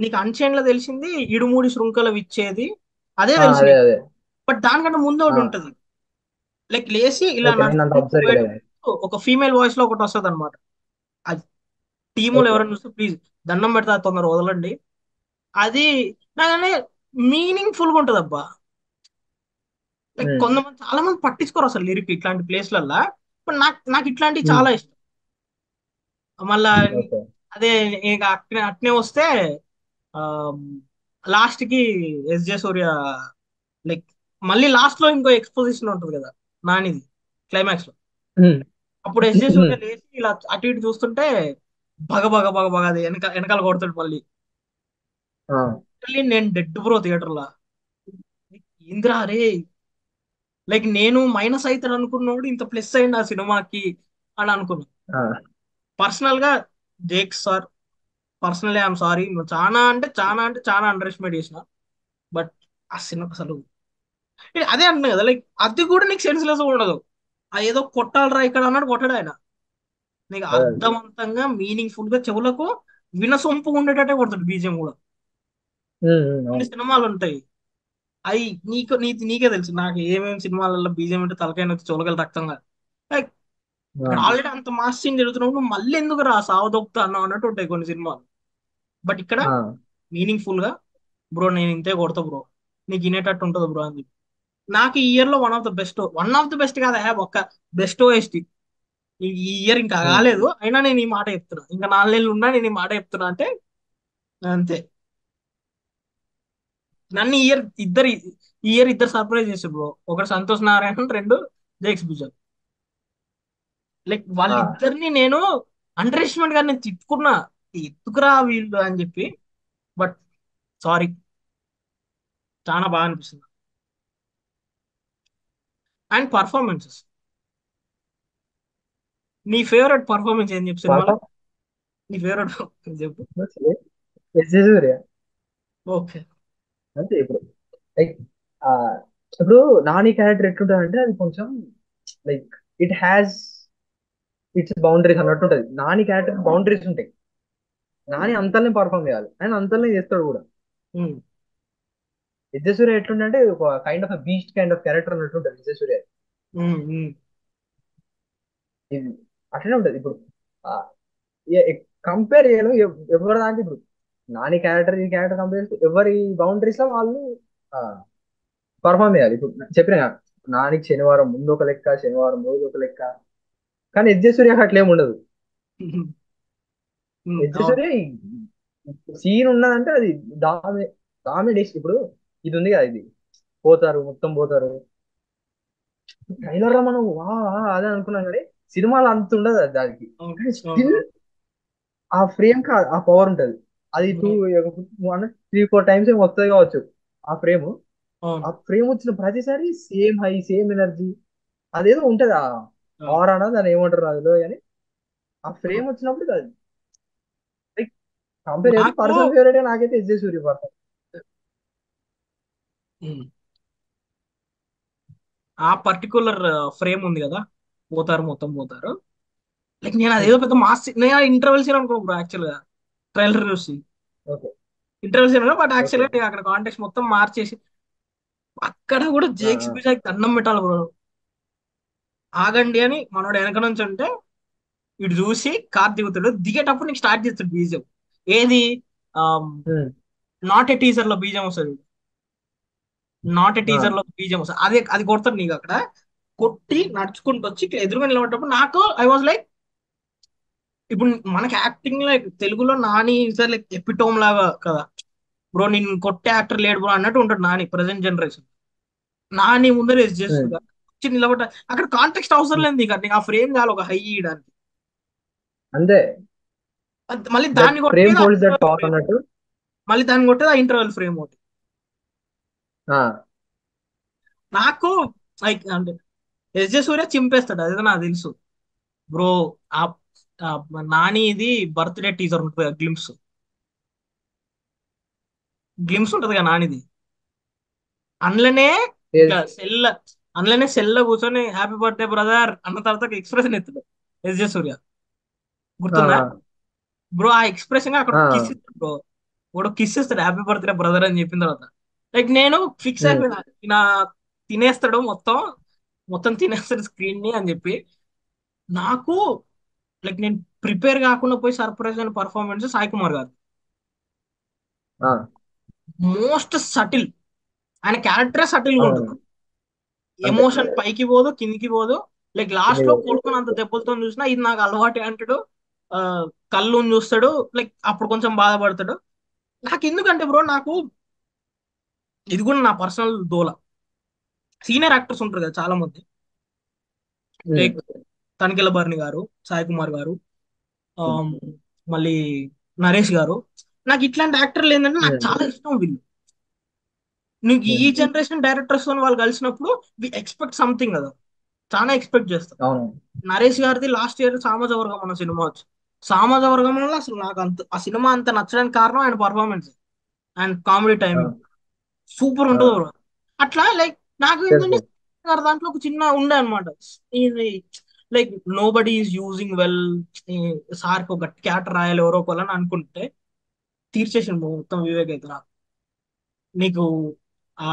నీకు అన్చేయండ్ లో తెలిసింది ఇడుమూడి శృంఖల విచ్చేది, అదే తెలుసు అదే నీకు. అదే. బట్ దానికంటే ముందు ఆ, ఒకటి ఉంటది, లైక్ లేసి ఇలా ఓకే, నేను అంత నడుచుకుంటూ అబ్జర్వ్ చేయలేదు. పోయేటప్పుడు ఒక ఫీమేల్ వాయిస్ లో ఒకటి వస్తుంది అనమాట. అది టీములో ఓకే. ఎవరైనా చూస్తే ప్లీజ్ దండం పెడతా తొందర వదలండి. అది నాకనే మీనింగ్ గా ఉంటది అబ్బా. లైక్ ఉమ్, కొంతమంది చాలా మంది పట్టించుకోరు అసలు లిరిక్ ఇట్లాంటి ప్లేస్లల్లో. బట్ నాకు నాకు ఇట్లాంటివి ఉమ్, చాలా ఇష్టం. మళ్ళా ఓకే. అదే ఇక అట్నే అట్నే వస్తే లాస్ట్ కి ఎస్జే సూర్య లైక్ మళ్ళీ లాస్ట్ లో ఇంకో ఎక్స్పోజిషన్ ఉంటుంది కదా నానిది క్లైమాక్స్ లో. ఉమ్, అప్పుడు ఎస్జే ఉమ్, సూర్య లేచి ఇలా అటు ఇటు చూస్తుంటే భగ భగ భగ భగ అది వెనకాల కొడతాడు మళ్ళీ. ఆ, మళ్ళీ నేను డెడ్ బ్రో థియేటర్ లా. ఇంద్రా రే, లైక్ నేను మైనస్ అవుతాడు అనుకున్నాడు ఇంత ప్లస్ అయింది ఆ సినిమాకి అని అనుకున్నా. ఆ, పర్సనల్ గా Jake sir, personally I'm sorry, నువ్వు చాలా అండర్ ఎస్టిమేట్ చేసిన. బట్ ఆ సినిమా అసలు అదే అంటున్నా కదా, లైక్ అది కూడా నీకు సెన్స్లెస్ ఉండదు. ఆ ఏదో కొట్టాలరా ఇక్కడ అన్నాడు కొట్టాడు ఆయన. నీకు అదే. అర్థవంతంగా మీనింగ్ఫుల్ గా చెవులకు వినసొంపు ఉండేటట్టే కొడతాడు బీజియం కూడా. కొన్ని అవును. సినిమాలు ఉంటాయి అవి నీకే తెలుసు, నాకు ఏమేమి సినిమాలలో బీజియం అంటే తలకాయ నొచ్చి చెవులకల రక్తంగా. లైక్ ఆ, ఇక్కడ ఆల్రెడీ అంత మాస్ సీన్ జరుగుతున్నప్పుడు నువ్వు మళ్ళీ ఎందుకు రా సావదొప్పుతా అన్నావు అన్నట్టు ఉంటాయి కొన్ని సినిమాలు. బట్ ఇక్కడ ఆ, మీనింగ్ఫుల్ గా బ్రో నేను ఇంతే కొడతా బ్రో, నీకు వినేటట్టు ఉంటుంది బ్రో అని చెప్పి. నాకు ఈ ఇయర్ లో వన్ ఆఫ్ ద బెస్ట్ కాదా ఒక్క బెస్ట్ ఓఎస్టి ఈ ఇయర్ ఇంకా ఉమ్, కాలేదు. అయినా నేను ఈ మాట చెప్తున్నా, ఇంకా 4 నెలలు ఉన్నా నేను ఈ మాట చెప్తున్నా అంటే అంతే. నన్ను ఈ ఇయర్ ఇద్దరు సర్ప్రైజ్ చేశారు బ్రో. ఒకటి సంతోష్ నారాయణ, రెండు జేక్స్ బిజల్. లైక్ ఆ, వాళ్ళిద్దరిని నేను అండర్ ఎస్టిమేట్ గా నేను తిట్టుకున్నా, ఎత్తుకురా వీళ్ళు అని చెప్పి. బట్ సారీ, చాలా బాగా అనిపిస్తుంది. అండ్ పర్ఫార్మెన్సెస్, నీ ఫేవరెట్ పర్ఫార్మెన్స్ ఏం చెప్పు సినిమాలో, పర్ఫార్మెన్స్ నీ ఫేవరెట్ చెప్పు. ఎస్ జే సూర్య. ఓకే. అంతే ఇప్పుడు. లైక్ ఆ, ఇప్పుడు నాని క్యారెక్టర్ ఎట్లుంటదంటే అది కొంచెం like it has its boundaries అన్నట్టు ఉంటది. నాని క్యారెక్టర్ బౌండరీస్ ఉంటాయి. నాని అంతల్ని పర్ఫామ్ చేయాలి, ఆయన అంతల్ని చేస్తాడు కూడా. విద్యసూర్య ఎట్లుంటే ఒక kind of beast kind of character అన్నట్టు ఉంటుంది విద్యసూర్య. ఇది అట్లనే ఉంటది ఇప్పుడు. కంపేర్ చేయను ఎవరి దాంట్లో ఇప్పుడు నాని క్యారెక్టర్ ఈ క్యారెక్టర్ కంపేర్ చేస్తే ఎవరి బౌండరీస్ లో వాళ్ళు పర్ఫామ్ చేయాలి. ఇప్పుడు చెప్పిన కదా, నానికి శనివారం ముందు ఒక లెక్క, శనివారం రోజు ఒక లెక్క. కానీ విద్యసూర్యకి అట్లేం ఉండదు. అవును. విద్యసూర్య సీన్ ఉన్నదంటే అది డామి డామినేషన్. ఇప్పుడు ఇది ఉంది కదా, ఇది పోతారు మొత్తం పోతారు ట్రైలర్ లో మనం వా వా అదే అనుకున్నాం కానీ సినిమాలో అంత ఉండదు అది దానికి. అవును. కానీ అవును. స్టిల్ ఆ ఫ్రేమ్ కి ఆ పవర్ ఉంటది. అది అవును. 3-4 టైమ్స్ ఏమో వస్తుంది కావచ్చు ఆ ఫ్రేమ్. అవును. ఆ ఫ్రేమ్ వచ్చిన ప్రతిసారి సేమ్ హై సేమ్ ఎనర్జీ అదేదో ఉంటది. ఆ అవును. ఆర్ అన్నది దాన్ని ఏమంటారు అందులో కానీ ఆ అవును. ఫ్రేమ్ వచ్చినప్పుడు కంపేర్ చేస్తే నాకు పర్సనల్ ఫేవరెట్ నాకైతే ఎస్ జే సూర్య పర్సన్. ఉమ్, ఆ పర్టికులర్ ఫ్రేమ్ ఉంది కదా, పోతారు మొత్తం పోతారు. లైక్ నేను అదేదో పెద్ద మాస్ నేను ఇంటర్వెల్ సీన్ అనుకో బ్రో యాక్చువల్ గా, ట్రైలర్ చూసి okay. Interval scene. But actual okay. గా నేను అక్కడ కాంటెక్స్ట్ మొత్తం మార్చేసి అక్కడ కూడా జేక్స్ బిజాక్ దండం పెట్టాలి బ్రో. ఆగండి అని మనోడు వెనక నుంచి అంటే ఇటు చూసి కార్ దిగుతాడు, దిగేటప్పుడు నీకు స్టార్ట్ చేస్తాడు బీజం. ఏది నాట్ ఏ టీజర్ లో బీజం వస్తుంది, నాట్ ఏ టీజర్ లో బీజం వస్తుంది, అదే అది కొడతాడు నీకు అక్కడ. కొట్టి నడుచుకుంటూ వచ్చి ఇట్లా ఎదురుగా నిలబడ్డప్పుడు నాకు ఐ వాజ్ లైక్, ఇప్పుడు మనకి యాక్టింగ్ లో తెలుగులో నాని సార్ లైక్ ఎపిటోమ్ లాగా కదా బ్రో. నేను కొట్టే యాక్టర్ లేడు బ్రో అన్నట్టు ఉంటాడు నాని ప్రజెంట్ జనరేషన్. నాని ముందర చేస్తున్నా వచ్చి నిలబడ్డ అక్కడ కాంటెక్స్ట్ అవసరం లేదు నీకు, నీకు ఆ ఫ్రేమ్ చాలు ఒక హై ఇయడానికి. అంతే. మళ్ళీ దట్ దాన్ని ఫ్రేమ్ కొట్టేది ఆ holds that interval power frame, అన్నట్టు. మళ్ళీ దాన్ని కొట్టేది ఆ ఇంటర్వెల్ ఫ్రేమ్ ఒకటి. ఆ, నాకు లైక్ అంటే ఎస్ జే సూర్య చింపేస్తాడు అదే నాకు తెలుసు బ్రో. ఆ ఆ నాని ఇది బర్త్డే టీజర్ ఉంటుంది గ్లిమ్స్, గ్లిమ్స్ ఉంటది కదా నానిది. అందులోనే ఏది? ఇట్లా అందులోనే సెల్ కూర్చొని హ్యాపీ బర్త్డే బ్రదర్ అన్న తర్వాత ఎక్స్ప్రెషన్ ఎత్తాడు ఎస్ జే సూర్య, ఆ, గుర్తుందా బ్రో? ఆ ఎక్స్ప్రెషన్ అక్కడ ఆ, కిస్ ఇస్తాడు బ్రో. వాడు కిస్ ఇస్తాడు హ్యాపీ బర్త్డే బ్రదర్ అని చెప్పిన తర్వాత. లైక్ నేను ఫిక్స్ ఉమ్, అయిపోయినా, నా తినేస్తాడు మొత్తం, మొత్తం తినేస్తాడు స్క్రీన్ ని అని చెప్పి. నాకు లైక్ నేను ప్రిపేర్ కాకుండా పోయి సర్ప్రైజ్ అయిన పర్ఫార్మెన్స్ సాయి కుమార్ గారు. ఆ, మోస్ట్ సటిల్, ఆయన క్యారెక్టరే సటిల్ గా అవును, ఉంటుంది. అంతే. ఎమోషన్ పైకి పోదు కిందికి పోదు. లైక్ లాస్ట్ లో ఇది కొడుకుని అంత దెబ్బలతో చూసినా ఇది నాకు అలవాటే అంటాడు. ఆ, కళ్ళు చూస్తాడు, లైక్ అప్పుడు కొంచెం బాధపడతాడు. నాకు ఎందుకంటే బ్రో, నాకు ఇది కూడా నా పర్సనల్ దోల. సీనియర్ యాక్టర్స్ ఉంటారు కదా చాలా మంది, ఉమ్, లైక్ తనికెళ్ళ భరణి గారు, సాయి కుమార్ గారు, ఉమ్, ఆమ్, మళ్ళీ నరేష్ గారు. నాకు ఇట్లాంటి యాక్టర్లు ఏంటంటే నాకు ఉమ్, చాలా ఇష్టం వీళ్ళు. నీకు ఈ ఉమ్, జనరేషన్ డైరెక్టర్స్ తో వాళ్ళు కలిసినప్పుడు వి ఎక్స్పెక్ట్ సంథింగ్ కదా, చాలా ఎక్స్పెక్ట్ చేస్తాం. అవును. నరేష్ గారిది లాస్ట్ ఇయర్ సామాజవర్గం అన్న సినిమా వచ్చి, సామాజవర్గంలో అసలు నాకు అంత ఆ సినిమా అంత నచ్చడానికి కారణం ఆయన పర్ఫార్మెన్స్ అండ్ కామెడీ ఆ, టైమింగ్. సూపర్ ఆ, ఉంటుంది bro. అట్లా లైక్ నాకు ఏంటంటే తెలుసు. గారి దాంట్లో ఒక చిన్న ఉండే అనమాట. ఇది like nobody is using well, సార్కి ఒక గట్టి క్యారెక్టర్ రాయాలి ఎవరో ఒకళ్ళని అనుకుంటే తీర్చేసిండు మొత్తం వివేక్ అయితే నాకు. నీకు ఆ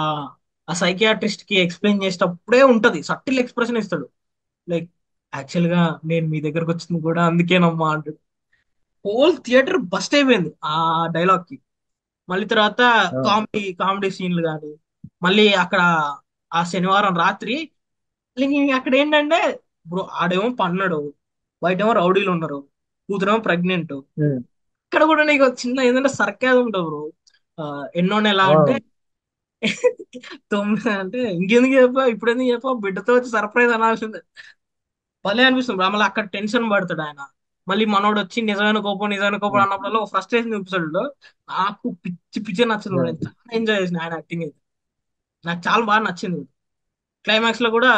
ఆ సైకియాట్రిస్ట్ కి ఎక్స్ప్లెయిన్ చేసేటప్పుడే ఉంటది, సటిల్ ఎక్స్ప్రెషన్ ఇస్తాడు. లైక్ యాక్చువల్ గా నేను మీ దగ్గరకు వచ్చింది కూడా అందుకేనమ్మా అంటాడు. హోల్ థియేటర్ బస్ట్ అయిపోయింది ఆ డైలాగ్ కి. మళ్ళీ తర్వాత ఆ, కామెడీ కామెడీ సీన్లు కానీ, మళ్ళీ అక్కడ ఆ శనివారం రాత్రి అక్కడ ఏంటంటే బ్రో ఆడేమో పన్నాడు, బయటేమో రౌడీలు ఉన్నారు, కూతురేమో ప్రెగ్నెంట్. ఉమ్, ఇక్కడ కూడా నీకు ఒక చిన్న ఏంటంటే సర్కాజ్ ఉంటుంది బ్రో. ఎన్నో నెల అంటే అవును. 9 అంటే ఇంకెందుకు చెప్పా, ఇప్పుడు ఎందుకు చెప్పా, బిడ్డతో వచ్చి సర్ప్రైజ్ అనాల్సిందే. భలే అనిపిస్తుంది. మళ్ళీ అక్కడ టెన్షన్ పడతాడు ఆయన. మళ్ళీ మనోడు వచ్చి నిజమైన కోపం ఉమ్, అన్నప్పుడల్లా ఒక ఫ్రస్ట్రేషన్ చూపిస్తాడు. నాకు పిచ్చి పిచ్చి నచ్చింది bro. నేను ఉమ్, చాలా ఎంజాయ్ చేసిన ఆయన యాక్టింగ్ అయితే, నాకు చాలా బాగా నచ్చింది. క్లైమాక్స్ లో కూడా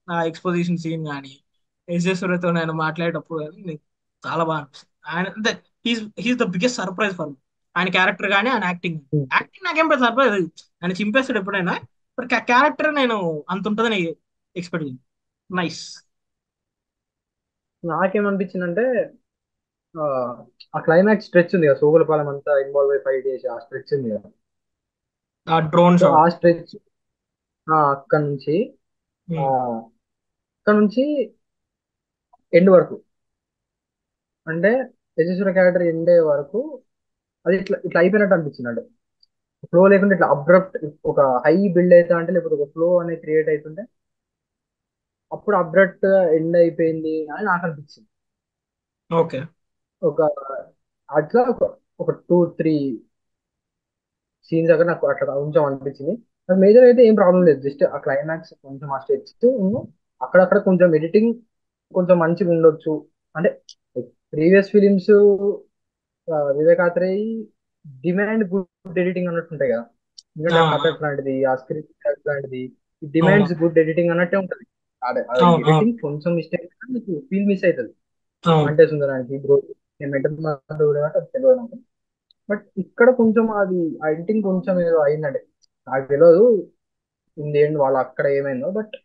ఆ ఎక్స్పోజిషన్ సీన్ కానీ, యశస్సురతో ఆయన మాట్లాడేటప్పుడు కానీ నీకు చాలా బాగా అనిపిస్తుంది. ఆయన అంటే he's the biggest surprise for me. ఆయన క్యారెక్టర్ కానీ ఆయన యాక్టింగ్. ఉమ్. యాక్టింగ్ నాకేం పెద్ద సర్ప్రైజ్, ఆయన చింపేస్తాడు ఎప్పుడైనా. బట్ క్యారెక్టర్ నేను అంత ఉంటుందని ఎక్స్పెక్ట్ చేయండి. నైస్. నాకేమనిపించిందంటే ఆ ఆ క్లైమాక్స్ స్ట్రెచ్ ఉంది కదా, సోగులపాలెం అంతా ఇన్వాల్వ్ అయి ఫైట్ చేసి ఆ స్ట్రెచ్ ఉంది కదా. ఆ డ్రోన్ సో ఆ షాట్. స్ట్రెచ్ అక్కడ నుంచి ఆ అక్కడ నుంచి ఎండ్ వరకు, అంటే యశస్సుర క్యారెక్టర్ ఎండే వరకు అది ఇట్లా ఇట్లా అయిపోయినట్టు అనిపించింది. అంటే ఫ్లో లేకుండా ఇట్లా అబ్రప్ట్, ఒక హై బిల్డ్ అవుతా అంటే, లేకపోతే ఒక ఫ్లో అనేది క్రియేట్ అవుతుంటే అప్పుడు అబ్రప్ట్ ఎండ్ అయిపోయింది అని నాకు అనిపించింది. ఓకే. ఒక అట్లా ఒక టూ త్రీ సీన్స్ దగ్గర నాకు అట్లా కొంచెం అనిపించింది. నాకు మేజర్ అయితే ఏం ప్రాబ్లం లేదు, జస్ట్ ఆ క్లైమాక్స్ కొంచెం ఆ స్టెప్స్ అక్కడక్కడ కొంచెం ఎడిటింగ్ కొంచెం మంచిగా ఉండొచ్చు. అంటే ప్రీవియస్ ఫిలిమ్స్ వివేకాత్రేయి డిమాండ్ గుడ్ ఎడిటింగ్ అన్నట్టు ఉంటాయి కదా. ఎందుకంటే ఆ కథ అట్లాంటిది, ఆ స్క్రిప్ట్ అట్లాంటిది, అవును డిమాండ్స్ గుడ్ ఎడిటింగ్ అన్నట్టే ఉంటది. అవును అవును ఎడిటింగ్ కొంచెం మిస్టేక్ మీకు ఫీల్ మిస్ అవుతుంది. అవును అంటే సుందరానికి ఇప్పుడు నేను మెంటల్ అది తెలియదు నాకు. బట్ ఇక్కడ కొంచెం అది ఆ ఎడిటింగ్ కొంచెం ఏదో అయిందండి. నాకు తెలియదు ఇన్ ఎండ్ వాళ్ళు అక్కడ ఏమైందో. బట్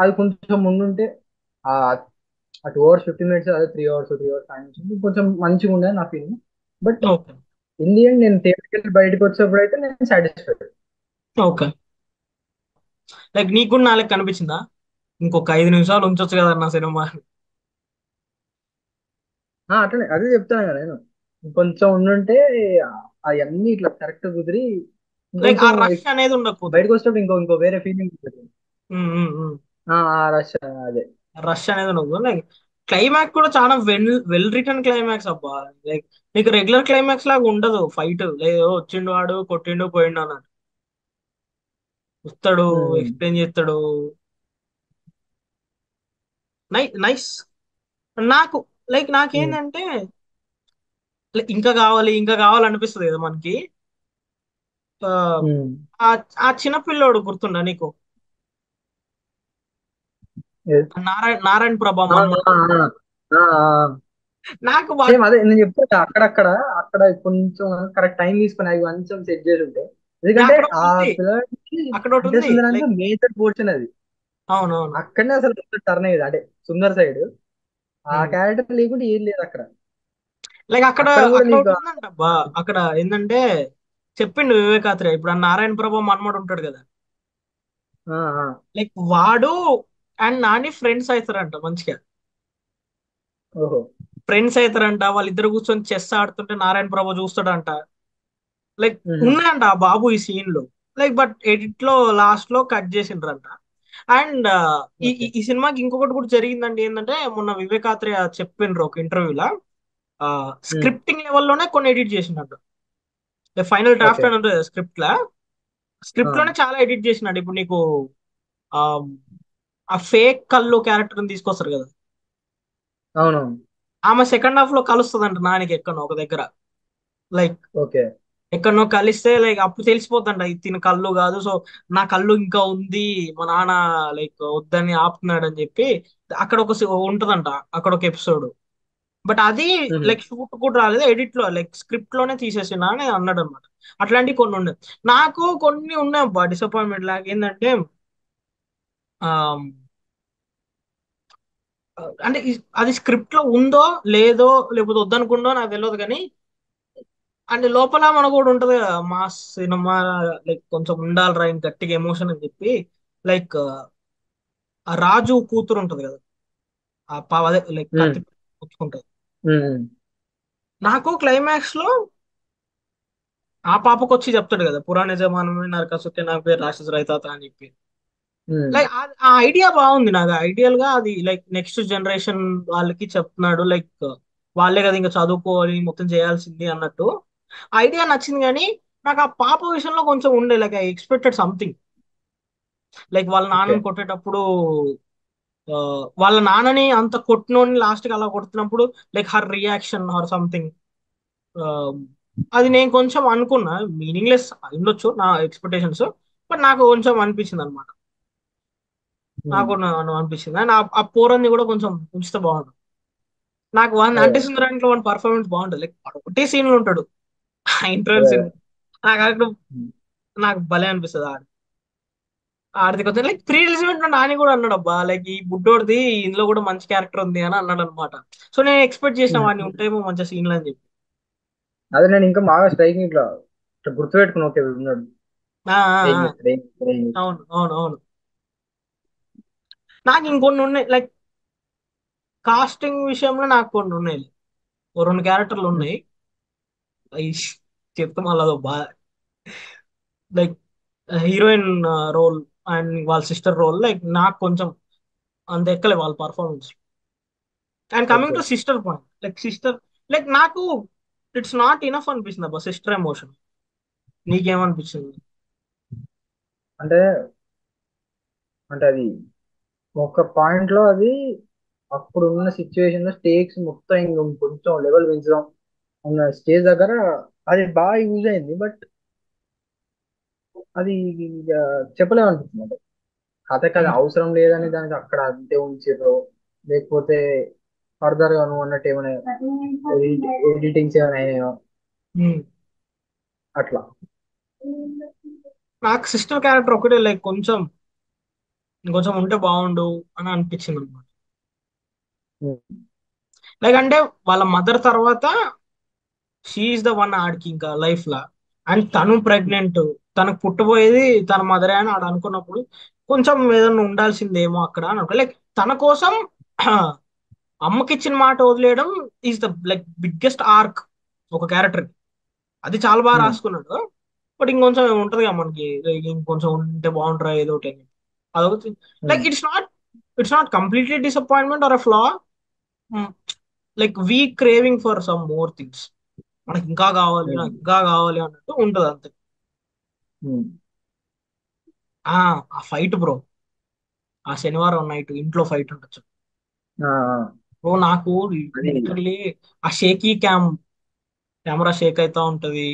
అది కొంచెం ముందుంటే ఆ ఆ 2 hours 15 minutes అదే 3 hours 5 minutes కొంచెం మంచిగా ఉండేది నా feeling. But okay in the end నేను థియేటర్కి బయటకు వచ్చేప్పుడు అయితే నేను సాటిస్ఫైడ్. ఓకే. లైక్ నీకు కూడా నా లెక్క కనిపించిందా, ఇంకొక 5 నిమిషాలు ఉంచొచ్చు కదా నా సినిమా? అట్లనే అదే చెప్తాను కదా నేను, కొంచెం ఉండుంటే అవన్నీ ఇట్లా కరెక్ట్ కుదిరి లైక్ ఆ ఇంకొంచెం రష్ అనేది ఉండకపోతుంది. బయటకు వచ్చేటప్పుడు ఇంకో ఇంకో వేరే ఫీలింగ్ ఉంటుంది. ఆ రష్ అదే. రష్ అనేది ఉండదు. లైక్ క్లైమాక్స్ కూడా చాలా వెల్ రిటర్న్ క్లైమాక్స్ అబ్బా. లైక్ నీకు రెగ్యులర్ క్లైమాక్స్ లాగా ఉండదు ఫైట్, లేదు వచ్చిండు వాడు కొట్టిండు పోయిండు అన్నట్టు. వస్తాడు, ఉమ్, ఎక్స్ప్లెయిన్ చేస్తాడు. నైస్. నాకు లైక్ ఉమ్, నాకేంటంటే like ఇంకా కావాలి అనిపిస్తుంది కదా మనకి. ఆ ఉమ్. ఆ ఆ చిన్న పిల్లోడు గుర్తుండా నీకు? నారాయణ ప్రభ ఆ, ఆ, మన్మధుడు. నాకు సేమ్ అదే నేను చెప్తా. అక్కడక్కడ అక్కడ కొంచెం కరెక్ట్ టైం తీసుకుని అవి కొంచెం సెట్ చేసి ఉంటే, ఎందుకంటే అక్కడ ఒకటి ఆ ఉంది, పిల్లలకి అక్కడ ఒకటి అంటే ఉంది సుందరానికి లైక్. మేజర్ పోర్షన్ అది. అవునవును. అక్కడనే అసలు టర్న్ అయ్యేది అంటే సుందర్ సైడ్. ఆ క్యారెక్టర్ లేకుంటే ఏం లేదు అక్కడ. లైక్ అక్కడ అక్కడ కూడా అక్కడ నీకు ఒకటి ఉందంట అబ్బా. అక్కడ ఏంటంటే చెప్పిండు వివేకాత్రే. ఇప్పుడు ఆ నారాయణ ప్రభ మన్మడు ఉంటాడు కదా, ఆ, ఆ, లైక్ వాడు అండ్ నాని ఫ్రెండ్స్ అవుతారంట మంచిగా. ఓహో. ఫ్రెండ్స్ అవుతారంట, వాళ్ళిద్దరు కూర్చొని చెస్ ఆడుతుంటే నారాయణ ప్రభ చూస్తాడంట. లైక్ మ్హూ. ఉన్నాయంట ఆ బాబు ఈ సీన్ లో. లైక్ బట్ ఎడిట్ లో లాస్ట్ లో కట్ చేసిండ్రంట. అండ్ ఈ ఈ ఓకే. ఈ సినిమాకి ఇంకొకటి కూడా జరిగిందండి. ఏంటంటే మొన్న వివేకాత్రే చెప్పిండ్రు ఒక ఇంటర్వ్యూలా, మ్, స్క్రిప్టింగ్ లెవెల్లోనే కొన్ని ఎడిట్ చేసిండట. Final draft okay. అని ఉంటుంది స్క్రిప్ట్ లా, ఆ, స్క్రిప్ట్ లోనే చాలా ఎడిట్ చేసినాడు. ఇప్పుడు నీకు ఆ ఆ ఫేక్ కళ్ళు క్యారెక్టర్ తీసుకొస్తారు కదా, అవునవును. ఆమె సెకండ్ హాఫ్ లో కలుస్తుందంట నానికి ఎక్కడో ఒక దగ్గర. Like okay. ఎక్కడనో కలిస్తే లైక్ అప్పుడు తెలిసిపోతుంట ఇది తిన కళ్ళు కాదు. సో నా కళ్ళు ఇంకా ఉంది, మా నాన్న లైక్ వద్దని ఆపుతున్నాడు అని చెప్పి అక్కడ ఒక ఉంటదంట, అక్కడ ఒక ఎపిసోడ్. బట్ అది మ్హూ. లైక్ షూట్ కూడా రాలేదు, ఎడిట్ లో లైక్ స్క్రిప్ట్ లోనే తీసేసిన అని అన్నాడు అనమాట. అట్లాంటివి కొన్ని ఉన్నాయి. నాకు కొన్ని ఉన్నాయి అబ్బా డిసప్పాయింట్మెంట్ లాగా. ఏంటంటే ఆ అంటే అది స్క్రిప్ట్ లో ఉందో లేదో, లేకపోతే వద్దనుకుందో నాకు తెలియదు కానీ, అంటే లోపల మన కూడా ఉంటది కదా మా సినిమా, లైక్ కొంచెం ఉండాలి రా గట్టిగా ఎమోషన్ అని చెప్పి. లైక్ ఆ రాజు కూతురు ఉంటది కదా, ఆ అదే లైక్ మ్, కత్తి పుచ్చుకుంటది. మ్, నాకు క్లైమాక్స్ లో ఆ పాపకు వచ్చి చెప్తాడు కదా, పురాణ జమానమే నరకసుకే నా పేరు రాక్షస రైతాత అని చెప్పి. మ్, లైక్ ఆ ఐడియా బాగుంది నాకు. ఐడియల్ గా అది లైక్ నెక్స్ట్ జనరేషన్ వాళ్ళకి చెప్తున్నాడు. లైక్ వాళ్ళే కదా ఇంకా చదువుకోవాలి మొత్తం చేయాల్సింది అన్నట్టు ఐడియా నచ్చింది. కానీ నాకు ఆ పాప విషయంలో కొంచెం ఉండే like I expected something. Like వాళ్ళ ఓకే. నాన్నని కొట్టేటప్పుడు ఆ, వాళ్ళ నాన్నని అంత కొట్టినోని లాస్ట్ కి అలా కొడుతున్నప్పుడు like her reaction or something, అది నేను కొంచెం అనుకున్నా మీనింగ్లెస్ ఉండొచ్చు నా ఎక్స్పెక్టేషన్స్. బట్ నాకు కొంచెం అనిపించింది అనమాట. మ్, నాకు అనిపించింది. అండ్ ఆ పోరన్ని కూడా కొంచెం ఉంచితే బాగుంటుంది. నాకు వన్ అదే. అంటే సుందరానికి వన్ పర్ఫార్మెన్స్ బాగుంటుంది. లైక్ ఒకటే సీన్లు ఉంటాడు ఆ ఇంటర్వెల్ అదే. సీన్. నాకు అక్కడ మ్, నాకు భలే అనిపిస్తుంది ఆడిది కొంచెం లైక్ త్రీ ఎలిమెంట్ నాని కూడా అన్నాడు అబ్బా లైక్ ఈ బుడ్డోడిది ఇందులో కూడా మంచి క్యారెక్టర్ ఉంది అని అన్నాడు అనమాట. సో నేను ఎక్స్పెక్ట్ చేసిన మ్. వాడిని ఉంటాయేమో మంచి సీన్లు అని చెప్పి. అదే నేను ఇంకా బాగా స్ట్రైకింగ్ ఇట్లా ఇట్లా గుర్తుపెట్టుకుని ఓకే వీడు ఉన్నాడు, ఆ, ఆ, ఏం ఆ. చేస్తాడు, ఏం చేస్తాడు, ఏం చేస్తాడు. అవును, అవును, అవును. నాకు ఇంకొన్ని ఉన్నాయి లైక్ కాస్టింగ్ విషయంలో నాకు కొన్ని ఉన్నాయి. ఓ రెండు క్యారెక్టర్లు మ్, ఉన్నాయి అవి చెప్తే మళ్ళీ అదో బాధ. లైక్ హీరోయిన్ రోల్ అండ్ వాళ్ళ సిస్టర్ రోల్ లైక్ నాకు కొంచెం అంత ఎక్కలే వాళ్ళ performance. And coming okay. To sister point, like sister like నాకు ఇట్స్ నాట్ ఇనఫ్ అనిపిస్తుంది అబ్బా సిస్టర్ ఎమోషన్. నీకేమనిపించింది? అంటే అంటే అది ఒక పాయింట్ లో అది అప్పుడు ఉన్న సిచ్యువేషన్ లో స్టేక్స్ మొత్తం ఇంక కొంచెం లెవెల్ పెంచుదాం అన్న స్టేజ్ దగ్గర అది బాగా యూజ్ అయింది. బట్ అది ఇక చెప్పలేము అనిపిస్తుంది. అంటే కథకి అది అవసరం లేదని దానికి అక్కడ అంతే ఉంచారు, లేకపోతే ఫర్దర్ గా నువ్వు అన్నట్టు ఏమైనా ఎడిటింగ్స్ ఏమైనా అయినాయో అట్లా. నాకు సిస్టర్ క్యారెక్టర్ ఒకటే లైక్ కొంచెం ఇంకొంచెం ఉంటే బాగుండు అని అనిపించింది అనమాట. ఉమ్, లైక్ అంటే వాళ్ళ మదర్ తర్వాత షీఈస్ ద వన్ ఆడికి ఇంకా లైఫ్ లా. అండ్ తను ప్రెగ్నెంట్, తనకు పుట్టబోయేది తన మదరే అని ఆడు అనుకున్నప్పుడు కొంచెం ఏదైనా ఉండాల్సిందేమో అక్కడ అని అనుకో. లైక్ తన కోసం అమ్మకి ఇచ్చిన మాట వదిలేయడం is the like biggest arc ఒక క్యారెక్టర్. అది చాలా బాగా ఉమ్, రాసుకున్నాడు. బట్ ఇంకొంచెం ఉంటది కదా మనకి like ఇంకొంచెం ఉంటే బాగుంటారా ఏదో ఒకటి అని. అదొకటి. Like um, it's not completely disappointment or a flaw. Like we craving for some more things. మనకి ఇంకా కావాలి, ఉమ్, నాకు ఇంకా కావాలి అన్నట్టు ఉంటది అంతే. ఉమ్. ఆ ఆ ఫైట్ బ్రో, ఆ శనివారం నైట్ ఇంట్లో ఫైట్ ఉండొచ్చు ఆ, ఆ. బ్రో. నాకు అది లిటరలీ ఆ షేకీ కెమెరా షేక్ అవుతా ఉంటది.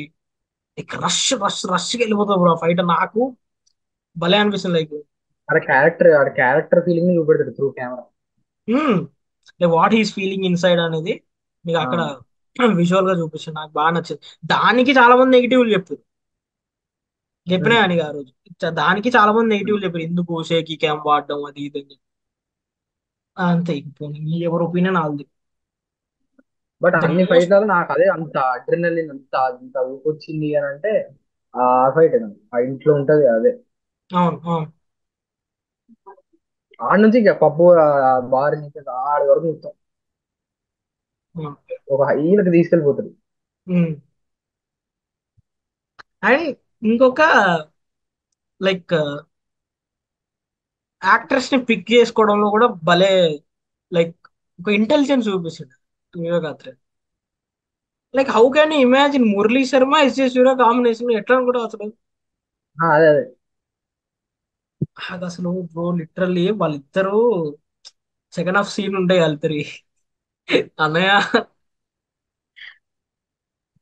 ఇక రష్ రష్ రష్కి వెళ్ళిపోతుంది బ్రో ఫైట్. నాకు భలే అనిపిస్తుంది లైక్ ఆడ క్యారెక్టర్ ఫీలింగ్ ని చూపెడతాడు through camera. Like what he's feeling inside అనేది మీకు అక్కడ విజువల్ గా చూపిస్తుంది. నాకు బాగా నచ్చింది. దానికి చాలా మంది నెగిటివ్లు చెప్పారు. చెప్పినా కానీ ఆ రోజు దానికి చాలా మంది నెగిటివ్లు చెప్పారు, ఎందుకు షేకీ క్యామ్ వాడడం అది ఇది అని చెప్పి. అంతే ఇప్పుడు ఎవరి ఒపీనియన్ వాళ్ళది. బట్ ద అన్ని మోస్ట్ ఫైట్లలో నాకు అదే అంత అడ్రినలిన్ అంత అంత ఊపొచ్చింది అని అంటే ఆ ఫైట్ ఆ ఇంట్లో ఉంటది అదే. అవును అవును. ఆడ నుంచి ఇక పప్పు బార్ నుంచి ఆడి వరకు మొత్తం అవును. ఒక హైలకు తీసుకెళ్ళిపోతాడు. ఉమ్. అండ్ ఇంకొక లైక్ యాక్ట్రెస్ ని పిక్ చేసుకోవడంలో కూడా భలే లైక్ ఒక ఇంటెలిజెన్స్ చూపిస్తాడు Vivek Athreya. Like how can imagine Murali Sharma S J Surya combination ఎట్లా కూడా అసలు. అదే అదే. అది అసలు బ్రో లిటరల్లీ వాళ్ళిద్దరూ సెకండ్ హాఫ్ సీన్ ఉంటాయి వాళ్ళిద్దరి అన్నయ్య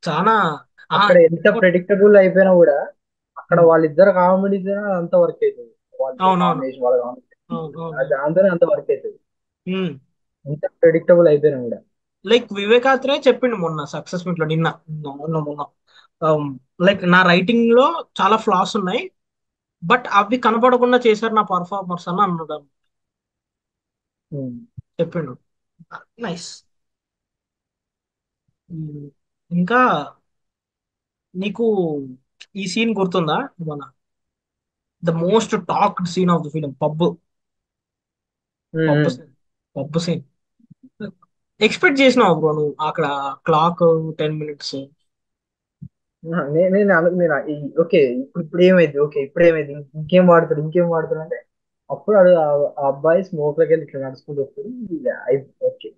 చాలా. ఆ అక్కడ ఎంత ప్రెడిక్టబుల్ అయిపోయినా కూడా అక్కడ వాళ్ళిద్దరు కామెడీతో అంత వర్క్ అవుతుంది. వాళ్ళిద్దరు అవునవును కాంబినేషన్ వాళ్ళ అవును అవును. కాంబినేషన్ దాంతోనే అంత వర్క్ అవుతుంది. ఉమ్. ఎంత ప్రెడిక్టబుల్ అయిపోయినా కూడా. లైక్ వివేకాత్రే చెప్పిండు మొన్న సక్సెస్ మీట్ లో నిన్న మొన్న లైక్ నా రైటింగ్ లో చాలా ఫ్లాస్ ఉన్నాయి, బట్ అవి కనపడకుండా చేశారు నా పర్ఫార్మర్స్ అని అన్నాడు. ఉమ్. చెప్పిండు. నైస్. ఇంకా నీకు ఈ సీన్ గుర్తుందా మన the most talked scene of the film pub. Pub um. Scene. Pub scene expect చేసినావు బ్రో నువ్వు అక్కడ క్లాక్ 10 minutes. ఓకే ఇప్పుడు ఏమైంది, ఓకే ఇప్పుడు ఏమైంది, ఇంకేం వాడతాడు ఇంకేం వాడతాడు అంటే అప్పుడు ఆ అబ్బాయి స్మోక్ లోకి వెళ్ళి ఇట్లా నడుచుకుంటూ వస్తుంది. Okay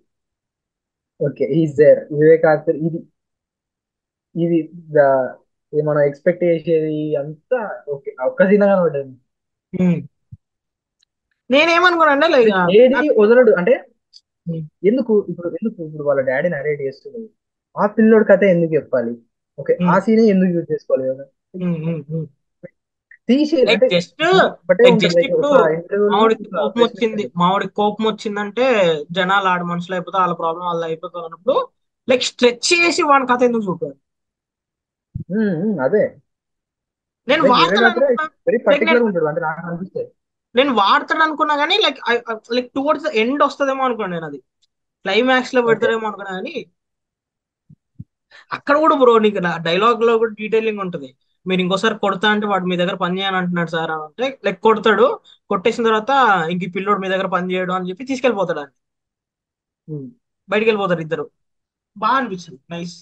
okay is there Vivekananda. ఇది ఇది ద- ఇది మనం ఎక్స్పెక్ట్ చేసేది అంతా. ఓకే ఒక్క సీన్ కనబడ్డది. నేనేమనుకున్నా అంటే లైక్ ఏది వదలడు అంటే ఎందుకు వాళ్ళ డాడీ నరేట్ చేస్తుంది, ఆ పిల్లోడి కథ ఎందుకు చెప్పాలి, ఓకే ఆ సీనే ఎందుకు యూజ్ చేసుకోవాలి కదా. తీసి లైక్ అంటే జస్ట్ ఒకటే లైక్ ఉంటుంది జస్ట్ లైక్ ఇప్పుడు ఒక ఇంటర్వ్యూలో మామిడికి ఒక కోపం ప్రెస్ మీట్ వచ్చింది, మామిడికి కోపం వచ్చిందంటే జనాలు ఆడ మనుషులు అయిపోతే వాళ్ళ ప్రాబ్లం వాళ్ళు అయిపోతారు అన్నప్పుడు లైక్ స్ట్రెచ్ చేసి వాని కథ ఎందుకు చూపారు. అదే. నేను లైక్ వాడతాడు వివేకాత్ర అనుకున్నా. వెరీ లైక్ నేను పర్టికులర్ ఉంటాడు అంటే నాకు అనిపిస్తుంది. నేను వాడతాడు అనుకున్నా కానీ like like towards the end వస్తుందేమో అనుకున్నాను నేను. అది క్లైమాక్స్ లో ఓకే. పెడతాడేమో అనుకున్నా కానీ అక్కడ కూడా బ్రో నీకు డైలాగ్ లో కూడా డీటెయిలింగ్ ఉంటుంది. మీరు ఇంకోసారి కొడతా అంటే వాడు మీ దగ్గర పని చేయని అంటున్నాడు సార్ అని అంటే లైక్ కొడతాడు. కొట్టేసిన తర్వాత ఇంక ఈ పిల్లోడు మీ దగ్గర పని చేయడం అని చెప్పి తీసుకెళ్ళిపోతాడు అని. బయటికి వెళ్ళిపోతారు ఇద్దరు. బాగా అనిపించింది. నైస్.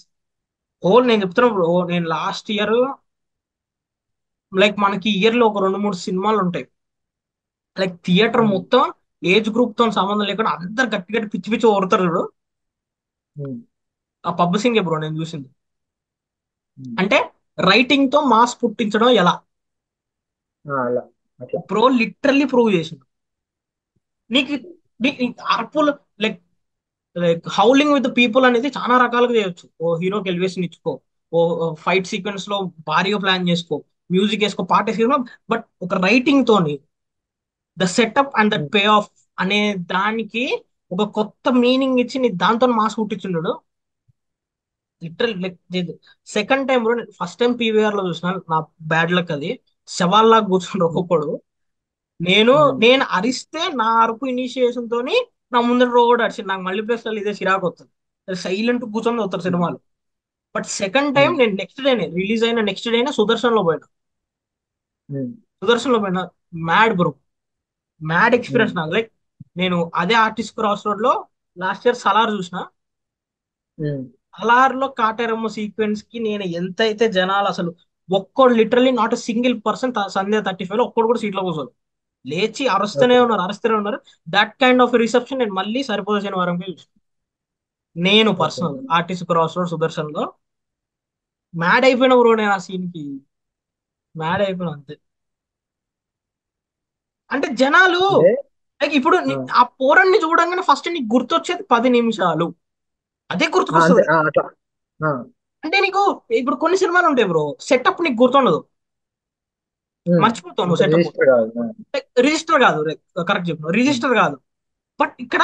నేను చెప్తున్నా బ్రో నేను లాస్ట్ ఇయర్ లైక్ మనకి ఇయర్ లో ఒక 2 3 సినిమాలు ఉంటాయి. లైక్ థియేటర్ మొత్తం ఏజ్ గ్రూప్ తో సంబంధం లేకుండా అందరు గట్టి గట్టి పిచ్చి పిచ్చి ఓడతారు చూడు. ఆ పబ్ సింగ్ బ్రో నేను చూసింది. అంటే రైటింగ్ తో మాస్ పుట్టించడం ఎలా అలా అట్లా. బ్రో లిటరల్లీ ప్రూవ్ చేసిండు. నీకు నీకు అర్పుల్ like like howling with people అనేది చాలా రకాలుగా చేయొచ్చు. ఓ హీరోకి ఎలివేషన్ ఇచ్చుకో, ఓ ఫైట్ సీక్వెన్స్ లో భారీగా ప్లాన్ చేసుకో, మ్యూజిక్ వేసుకో, పాట వేసుకో, బట్ ఒక రైటింగ్ తోని the setup and that um. Pay off అనే దానికి ఒక కొత్త మీనింగ్ ఇచ్చి నీ దాంతో మాస్ పుట్టించుండడు. Literal like second time bro. First time PVR లో చూసిన నా బ్యాడ్ లక్ అది. శవాల్లా కూర్చుండ్రు ఒక్కొక్కడు. నేను ఉమ్. నేను అరిస్తే నా అరుపు ఇనిషియేషన్ తోని నా ముందర రోడ్ అరిచింది. నాకు మళ్ళీ ప్లేస్ ఇదే చిరాకు వస్తుంది. సైలెంట్ కూర్చొని వస్తారు ఉమ్. సినిమాలు. బట్ సెకండ్ టైం ఉమ్. నేను నెక్స్ట్ డేనే రిలీజ్ అయిన నెక్స్ట్ డేనే సుదర్శన్ లో పోయినా. ఉమ్. సుదర్శన్ లో పోయినా. Mad bro. మ్యాడ్ ఉమ్. ఎక్స్పీరియన్స్ నాకు. లైక్ నేను అదే ఆర్టిస్ట్ క్రాస్ రోడ్ లో లాస్ట్ ఇయర్ సలార్ చూసిన. ఉమ్. సలార్ లో కాటేరమ్మ సీక్వెన్స్ కి నేను ఎంతైతే జనాలు అసలు ఒక్కడు లిటరల్లీ నాట్ సింగిల్ పర్సన్ సంధ్య 35 లో ఒక్కడు కూడా సీట్ లో కూర్చోదు. లేచి అరుస్తూనే ఓకే. ఉన్నారు అరుస్తూనే ఉన్నారు. దట్ కైండ్ ఆఫ్ రిసెప్షన్ నేను మళ్ళీ సరిపోదు శనివారం చూసాను. నేను okay. Personal artist cross road Sudarshan లో మ్యాడ్ అయిపోయిన బ్రో. నేను ఆ సీన్ కి మ్యాడ్ అయిపోయినా అంతే. అంటే జనాలు అంటే లైక్ ఇప్పుడు ఆ, ఆ పోరాన్ని చూడంగానే ఫస్ట్ నీకు గుర్తొచ్చేది 10 నిమిషాలు. అదే అంతే గుర్తుకొస్తుంది. అట్లా. ఆ, అంటే నీకు ఇప్పుడు కొన్ని సినిమాలు ఉంటాయి బ్రో సెటప్ నీకు గుర్తుండదు. ఉమ్. మర్చిపోతావు అంత నువ్వు సెటప్. రిజిస్టర్ కాదు. రిజిస్టర్ కాదు. కరెక్ట్ చెప్పు ఉమ్. రిజిస్టర్ కాదు. బట్ ఇక్కడ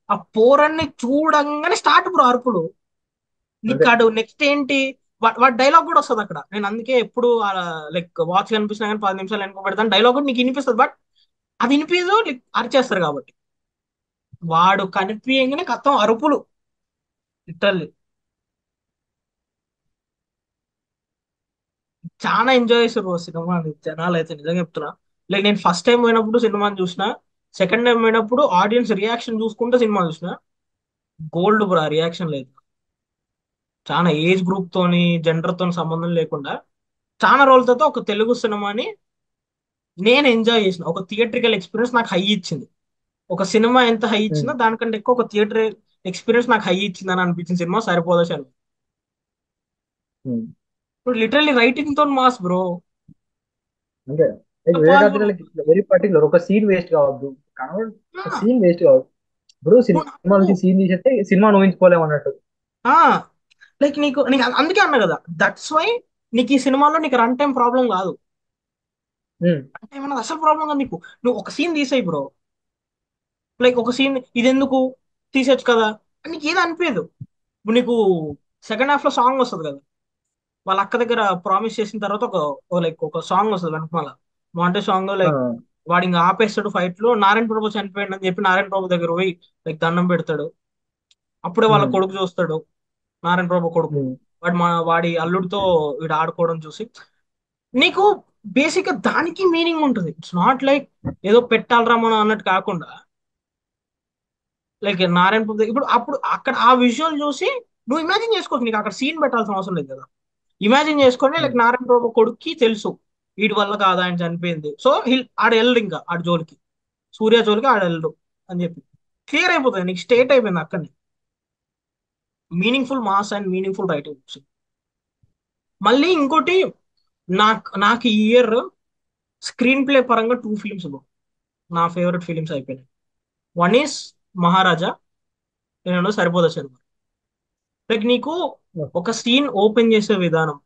ఆ పోరన్ని చూడంగానే స్టార్ట్ బ్రో అరుపులు. అంతే. నీకు ఆడు నెక్స్ట్ ఏంటి వాడి డైలాగ్ కూడా వస్తుంది అక్కడ. నేను అందుకే ఎప్పుడు లైక్ వాచ్ కనిపిస్తున్నా కానీ 10 నిమిషాలు వెనక పెడతాను. డైలాగ్ కూడా నీకు వినిపిస్తుంది, బట్ అది వినిపించదు. like అరిచేస్తారు కాబట్టి. వాడు కనిపించగానే కత్తం అరుపులు లిటరల్లీ చాలా ఎంజాయ్ చేసారు బ్రో సినిమా జనాలు అయితే నిజంగా చెప్తున్నా. లైక్ నేను ఫస్ట్ టైం పోయినప్పుడు సినిమాని చూసిన, సెకండ్ టైం పోయినప్పుడు ఆడియన్స్ రియాక్షన్ చూసుకుంటే సినిమా చూసిన, గోల్డ్ బ్రో రియాక్షన్ లేదు. చాలా ఏజ్ గ్రూప్ తోని జెండర్ తోని సంబంధం లేకుండా చాలా రోజుల తర్వాత ఒక తెలుగు సినిమాని నేను ఎంజాయ్ చేసిన. ఒక థియేట్రికల్ ఎక్స్పీరియన్స్ నాకు హై ఇచ్చింది. ఒక సినిమా ఎంత హై ఉమ్, ఇచ్చిందో దానికంటే ఎక్కువ ఒక థియేటర్ ఎక్స్పీరియన్స్ నాకు హై ఇచ్చిందని అనిపించిన సినిమా సరిపోదా శర్మ. ఉమ్. ఇప్పుడు లిటరల్లీ రైటింగ్ తో మాస్ బ్రో. అంతే. Like possible. వివేకాత్రలకి వెరీ పర్టికులర్, ఒక సీన్ వేస్ట్ కావద్దు, కనబడి ఒక సీన్ వేస్ట్ కావద్దు. ఇప్పుడు సినిమా నాకు నుంచి సీన్ తీసేస్తే సినిమా ఊహించుకోలేము అన్నట్టు. లైక్ నీకు అందుకే అన్నా కదా, దట్స్ వై నీకు ఈ సినిమాలో నీకు రన్ టైం ప్రాబ్లం కాదు. ఉమ్, రన్ టైం అనేది అసలు ప్రాబ్లం కాదు నీకు. నువ్వు ఒక సీన్ తీసేయి బ్రో. లైక్ ఒక సీన్ ఇది ఎందుకు తీసేయచ్చు కదా అని నీకు ఏది అనిపించదు. ఇప్పుడు నీకు సెకండ్ హాఫ్ లో సాంగ్ వస్తుంది కదా, వాళ్ళ అక్క దగ్గర ప్రామిస్ చేసిన తర్వాత లైక్ ఒక సాంగ్ వస్తుంది వెనకమాల, బాగుంటే సాంగ్. ఆ, లైక్ వాడు ఇంకా ఆపేస్తాడు ఫైట్ లో, నారాయణ ప్రభు చనిపోయాడు అని చెప్పి నారాయణ ప్రభు దగ్గర పోయి లైక్ దండం పెడతాడు. అప్పుడే వాళ్ళ ఉమ్, కొడుకు చూస్తాడు, నారాయణ ప్రభు కొడుకు. ఉమ్, వాడి అల్లుడితో వీడు ఆడుకోవడం చూసి నీకు బేసిక్ గా దానికి మీనింగ్ ఉంటుంది. ఇట్స్ నాట్ లైక్ ఏదో పెట్టాలరా మనం అన్నట్టు కాకుండా, లైక్ నారాయణ ప్రభు ఇప్పుడు అప్పుడు అక్కడ ఆ విజువల్ చూసి నువ్వు ఇమాజిన్ చేసుకోవచ్చు. నీకు అక్కడ సీన్ పెట్టాల్సిన అవసరం లేదు కదా. ఇమాజిన్ చేసుకొని లైక్ ఉమ్, నారాయణ ప్రభు కొడుక్కి తెలుసు వీడి వల్ల కాదు ఆయన చనిపోయింది, సో ఆడ వెళ్ళడు ఇంకా ఆడ జోలికి, సూర్య జోలికి ఆడ వెళ్ళడు అని చెప్పి క్లియర్ అయిపోతుంది. నీకు స్టేట్ అయిపోయింది అక్కడనే. Meaningful mass and meaningful writing. మళ్ళీ ఇంకోటి, నాకు ఈ ఇయర్ స్క్రీన్ ప్లే పరంగా టూ ఫిలిమ్స్ నా ఫేవరెట్ ఫిలిమ్స్ అయిపోయినాయి. వన్ ఈస్ మహారాజా, నేను సరిపోదా శర్మ. లైక్ నీకు ఒక సీన్ ఓపెన్ చేసే విధానం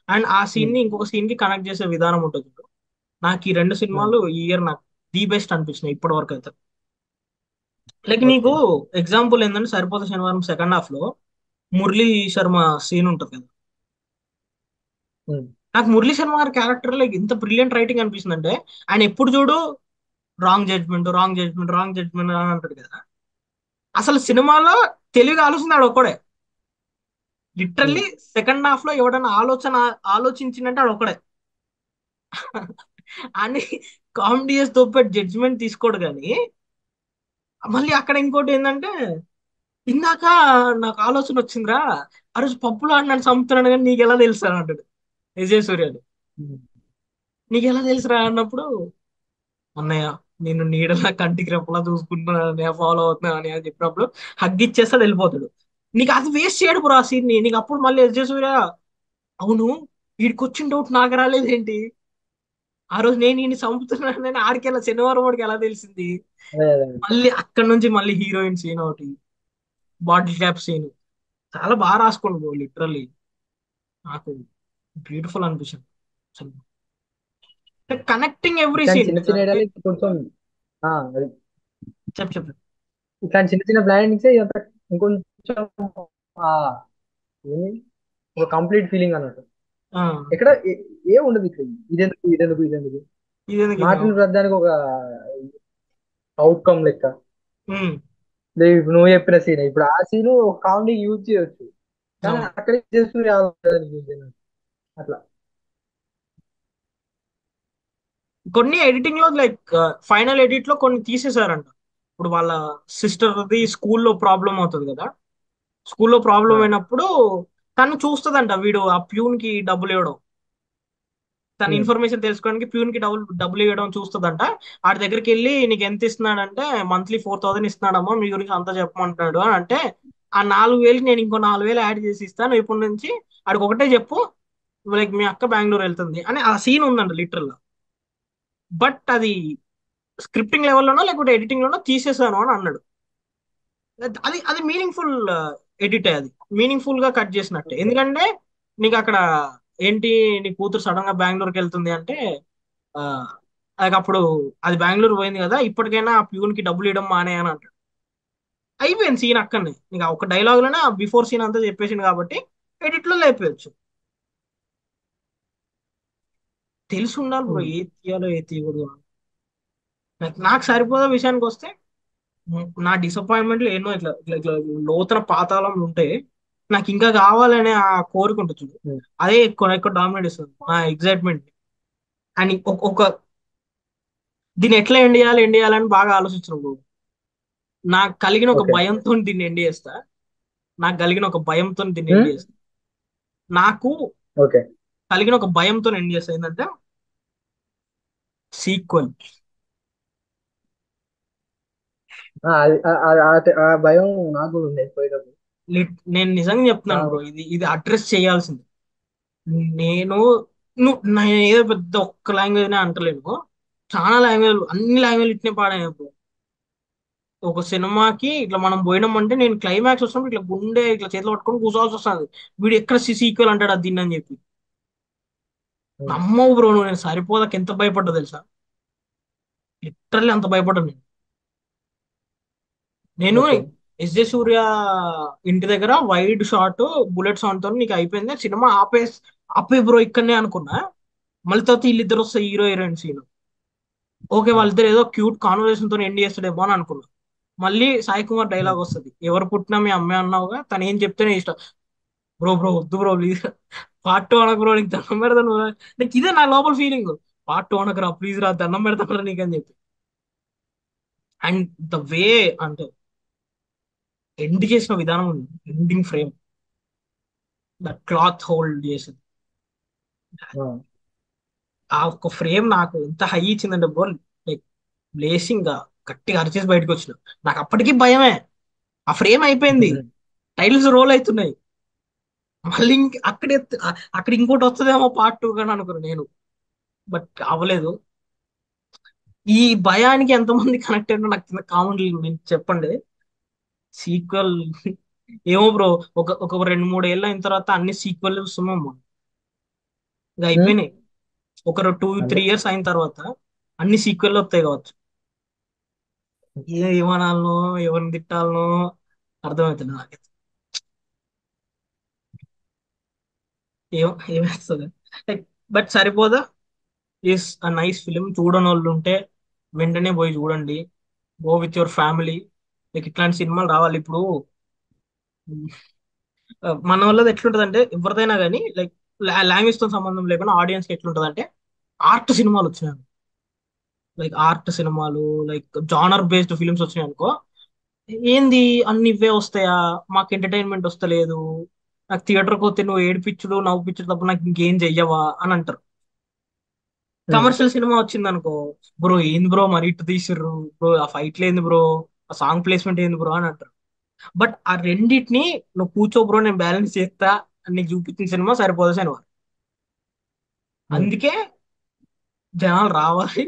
అండ్ ఆ సీన్ ఉమ్, ని ఇంకొక సీన్ కి కనెక్ట్ చేసే విధానం ఉంటుంది. నాకు ఈ రెండు ఉమ్. సినిమాలు ఈ ఇయర్ నాకు ది బెస్ట్ అనిపించినాయి ఇప్పటి వరకు అయితే. లైక్ నీకు ఓకే. ఎగ్జాంపుల్ ఏంటంటే సరిపోత శనివారం సెకండ్ హాఫ్ లో మురళీ శర్మ సీన్ ఉంటుంది కదా. ఉమ్, నాకు మురళీ శర్మ గారి క్యారెక్టర్ లైక్ ఇంత బ్రిలియంట్ రైటింగ్ అనిపిస్తుంది అంటే, ఆయన ఎప్పుడు చూడు wrong judgement wrong judgement wrong judgement అని అంటాడు కదా. అసలు సినిమాలో తెలివిగా ఆలోచిస్తున్నాడు ఒక్కడే. ఉమ్. లిటరల్లీ సెకండ్ హాఫ్ లో ఎవడన్నా ఆలోచించిందంటే ఆడు ఒక్కడే. అని కామెడీ చేసి తోపెట్టి జడ్జిమెంట్ తీసుకోడు కానీ, మళ్ళీ అక్కడ ఇంకోటి ఏంటంటే, ఇందాక నాకు ఆలోచన వచ్చిందిరా, ఆ రోజు పప్పులో ఆడు నన్ను చంపుతున్నాడు కానీ నీకు ఎలా తెలుసు అని అంటాడు విజయ్ సూర్యని. ఉమ్. నీకు ఎలా తెలుసురా అన్నప్పుడు, అన్నయ్య నేను నీడలా కంటికి రెప్పలా చూసుకుంటున్నా, నేను ఫాలో అవుతున్నా అని చెప్పినప్పుడు హగ్ ఇచ్చేస్తాడు వెళ్ళిపోతాడు. నీకు అది వేస్ట్ చేయడు బ్రో ఆ సీన్ ని. నీకు అప్పుడు మళ్ళీ విజయ్ సూర్య, అవును వీడికి వచ్చిన డౌట్ నాకు రాలేదేంటి, ఆ రోజు నేను ఈయన చంపుతున్నానని ఆడికెలా శనివారం వాడికి ఎలా తెలిసింది. అదే అదే. మళ్ళీ అక్కడ నుంచి మళ్ళీ హీరోయిన్ సీన్ ఒకటి, బాటిల్ క్యాప్ సీన్, చాలా బాగా రాసుకోండి బ్రో లిటరల్లీ. నాకు బ్యూటిఫుల్ అనిపించింది కనెక్టింగ్ ఎవ్రీ ఇట్లాంటి సీన్. చిన్న చిన్న ఐడియాలు కొంచెం, అది చెప్పు చెప్పు. ఇట్లాంటి చిన్న చిన్న ప్లానింగ్స్ ఇదంతా ఇంకొంచెం ఆ, ఏమి, ఒక కంప్లీట్ ఫీలింగ్ అన్నట్టు. ఆ, ఎక్కడ ఏ ఉండదు ఇట్లా, ఇదెందుకు ఇదెందుకు ఇదెందుకు, ఇదేందుకు ఇది మాటిన ప్రతిదానికి ఒక అవుట్కమ్ లెక్క. ఉమ్, లేదు, ఇప్పుడు నువ్వు చెప్పిన సీన్, ఇప్పుడు ఆ సీన్ కామెడీ యూజ్ చేయొచ్చు, కానీ అవును. అక్కడ చేస్తూ యూజ్ చేయను అట్లా. కొన్ని ఎడిటింగ్ లో లైక్ ఫైనల్ ఎడిట్ లో కొన్ని తీసేశారంట. ఇప్పుడు వాళ్ళ సిస్టర్ది స్కూల్లో ప్రాబ్లం అవుతుంది కదా, స్కూల్లో ఆ, ప్రాబ్లం అయినప్పుడు తను చూస్తుందంట వీడు ఆ ప్యూన్ కి డబ్బులు ఇవ్వడం, తన ఉమ్, ఇన్ఫర్మేషన్ తెలుసుకోవడానికి ప్యూన్ కి డబ్బులు ఇవ్వడం చూస్తుందంట. ఆడి దగ్గరికి వెళ్ళి నీకు ఎంత ఇస్తున్నాడంటే మంత్లీ 4,000 ఇస్తున్నాడమ్మా, మీ గురించి అంతా చెప్పమంటున్నాడు అని అంటే, ఆ 4,000కి నేను ఇంకో 4,000 యాడ్ చేసి ఇస్తాను ఇప్పటి నుంచి, ఆడికి ఒకటే చెప్పు లైక్ మీ అక్క బెంగళూరు వెళ్తుంది అని ఆ సీన్ ఉందంట లిటరల్. బట్ అది స్క్రిప్టింగ్ లెవెల్లోనో లేకపోతే ఎడిటింగ్ లోనో తీసేసాను అని అన్నాడు. అది అది మీనింగ్ఫుల్ ఎడిట్, అది మీనింగ్ఫుల్ గా కట్ చేసినట్టే. ఓకే. ఎందుకంటే నీకు అక్కడ ఏంటి, నీ కూతురు సడన్ గా బెంగళూరుకి వెళ్తుంది అంటే, ఆ, అది అప్పుడు అది బెంగళూరు పోయింది కదా, ఇప్పటికైనా ఆ ప్యూన్ కి డబ్బులు ఇవ్వడం మానే అని అంటాడు. అయిపోయింది సీన్ అక్కడనే. నీకు ఆ ఒక డైలాగ్ లోనే బిఫోర్ సీన్ అంతా చెప్పేసింది కాబట్టి ఎడిట్ లో లేపేయచ్చు. తెలిసి ఉండాలి బ్రో ఉమ్, ఏ తీయాలో ఏ తీయకూడదు అని. నాకు సరిపోదా విషయానికి వస్తే, నా డిసప్పాయింట్మెంట్లు ఎన్నో ఇట్లా ఇట్లా ఇట్లా లోతన పాతాళం ఉంటాయి. నాకు ఇంకా కావాలనే ఆ కోరిక ఉంటుంది చూడు. ఉమ్, అదే ఎక్కువ ఎక్కువ డామినేట్ ఇస్తుంది నా ఎగ్జైట్మెంట్. అండ్ ఒక దీన్ని ఎట్లా ఎండ్ చేయాలని బాగా ఆలోచించినప్పుడు నాకు కలిగిన ఒక ఓకే. భయంతో దీన్ని ఎండ్ చేస్తా. నాకు కలిగిన ఒక భయంతో దీన్ని ఎండ్ ఉమ్, చేస్తా. నాకు ఓకే. కలిగిన ఒక భయంతో ఎండ్ చేస్తా ఏంటంటే సీక్వెల్. అది ఆ భయం నాకు కూడా ఉంది పోయేటప్పుడు. నేను నిజంగా చెప్తున్నాను బ్రో, చాలా. ఇది ఇది అడ్రస్ చేయాల్సింది. నేను నేను ఏదో పెద్ద ఒక్క లాంగ్వేజ్ అంటలేను. చాలా లాంగ్వేజ్, అన్ని లాంగ్వేజ్ ఇట్నే పాడాను బ్రో. ఒక సినిమాకి ఇట్లా మనం పోయినామంటే నేను క్లైమాక్స్ వస్తున్నప్పుడు ఇట్లా గుండె ఇట్లా చేతిలో పట్టుకొని కూర్చోవాల్సి వస్తుంది. వీడు ఎక్కడ సీక్వెల్ అంటాడు అది దీన్ని అని చెప్పి. ఉమ్, నమ్మవు బ్రో నువ్వు, నేను సరిపోదాక ఎంత భయపడ్డా తెలుసా. లిటరల్లీ అంత భయపడ్డా నేను. నేను ఓకే. ఎస్ జే సూర్య ఇంటి దగ్గర వైడ్ షాట్ బుల్లెట్ సౌండ్ తో నీకు అయిపోయింది సినిమా ఆపే బ్రో ఇక్కడనే అనుకున్నా. మళ్ళీ తర్వాత వీళ్ళిద్దరు వస్తాయి హీరో హీరోయిన్ సీన్. ఓకే ఉమ్, వాళ్ళిద్దరు ఏదో క్యూట్ కాన్వర్సేషన్ తో ఎండ్ చేస్తాడేమో అని అనుకున్నా. మళ్ళీ సాయి కుమార్ ఉమ్, డైలాగ్ వస్తుంది, ఎవరు పుట్టినా మీ అమ్మే అన్నావుగా తను ఏం చెప్తేనే ఇష్టం. బ్రో బ్రో వద్దు బ్రో ప్లీజ్, పార్ట్ 2 అనకు బ్రో, నీకు దండం పెడతాను bro. నీకు ఇదే నా లోపల ఫీలింగ్. పార్ట్ 2 అనకరా ప్లీజ్ రా, దండం పెడతాను నీకు అని చెప్పి. అండ్ ద వే అంటే ఎండ్ చేసిన విధానం ఉంది, ending frame, the cloth hold చేసింది. ఆ, ఆ ఒక్క ఫ్రేమ్ నాకు ఎంత హై ఇచ్చిందంటే బ్రో, లైక్ లేసింగ్ గట్టిగా అరిచేసి బయటకు వచ్చిన. నాకు అప్పటికీ భయమే. ఆ ఫ్రేమ్ అయిపోయింది, ఉమ్, టైటిల్స్ రోల్ అవుతున్నాయి. మళ్ళీ అక్కడ ఇంకోటి వస్తుందేమో పార్ట్ 2 కానీ అనుకున్నాను నేను. బట్ అవ్వలేదు. ఈ భయానికి ఎంతమంది కనెక్ట్ అయినా నాకు కింద కామెంట్లు మీరు చెప్పండి. సీక్వెల్ ఏమో బ్రో, ఒక 2 3 ఏళ్ళు అయిన తర్వాత అన్ని సీక్వెల్ వస్తున్నాం ఇంకా ఉమ్, అయిపోయినాయి. ఒక 2 3 ఇయర్స్ అయిన తర్వాత అన్ని సీక్వెల్ వస్తాయి కావచ్చు. ఏమనాలనో ఎవరిని తిట్టాలనో అర్థమవుతుంది నాకు. ఏమేస్తుంది like, but Saripodhaa. Is a nice film. చూడని వాళ్ళు ఉంటే వెంటనే పోయి చూడండి. Go with your family. Like ఇట్లాంటి సినిమాలు రావాలి ఇప్పుడు. మన వాళ్ళది ఎట్లుంటది అంటే ఎవరిదైనా కానీ లైక్ లాంగ్వేజ్ తో సంబంధం లేకుండా ఆడియన్స్ కి ఎట్లుంటది అంటే ఆర్ట్ సినిమాలు వచ్చినాయి, లైక్ ఆర్ట్ సినిమాలు, లైక్ జానర్ బేస్డ్ ఫిల్మ్స్ వచ్చినాయి అనుకో. ఏంది అన్ని ఇవే వస్తాయా, మాకు ఎంటర్టైన్మెంట్ వస్తలేదు, నాకు థియేటర్కి పోతే నువ్వు ఏడిపించుడు నవ్వుపించుడు తప్ప నాకు ఇంకేం చెయ్యవా అని అంటారు. ఉమ్, కమర్షియల్ సినిమా వచ్చింది అనుకో, బ్రో ఏంది బ్రో మరి ఇటు తీసిర్రు బ్రో, ఆ ఫైట్లు ఏంది బ్రో, ఆ సాంగ్ ప్లేస్మెంట్ ఏంది బ్రో అని అంటారు. బట్ ఆ రెండిటిని నువ్వు కూర్చో బ్రో నేను బ్యాలెన్స్ చేస్తా అని నీకు చూపించిన సినిమా సరిపోదు సినిమా. ఉమ్. అందుకే జనాలు రావాలి,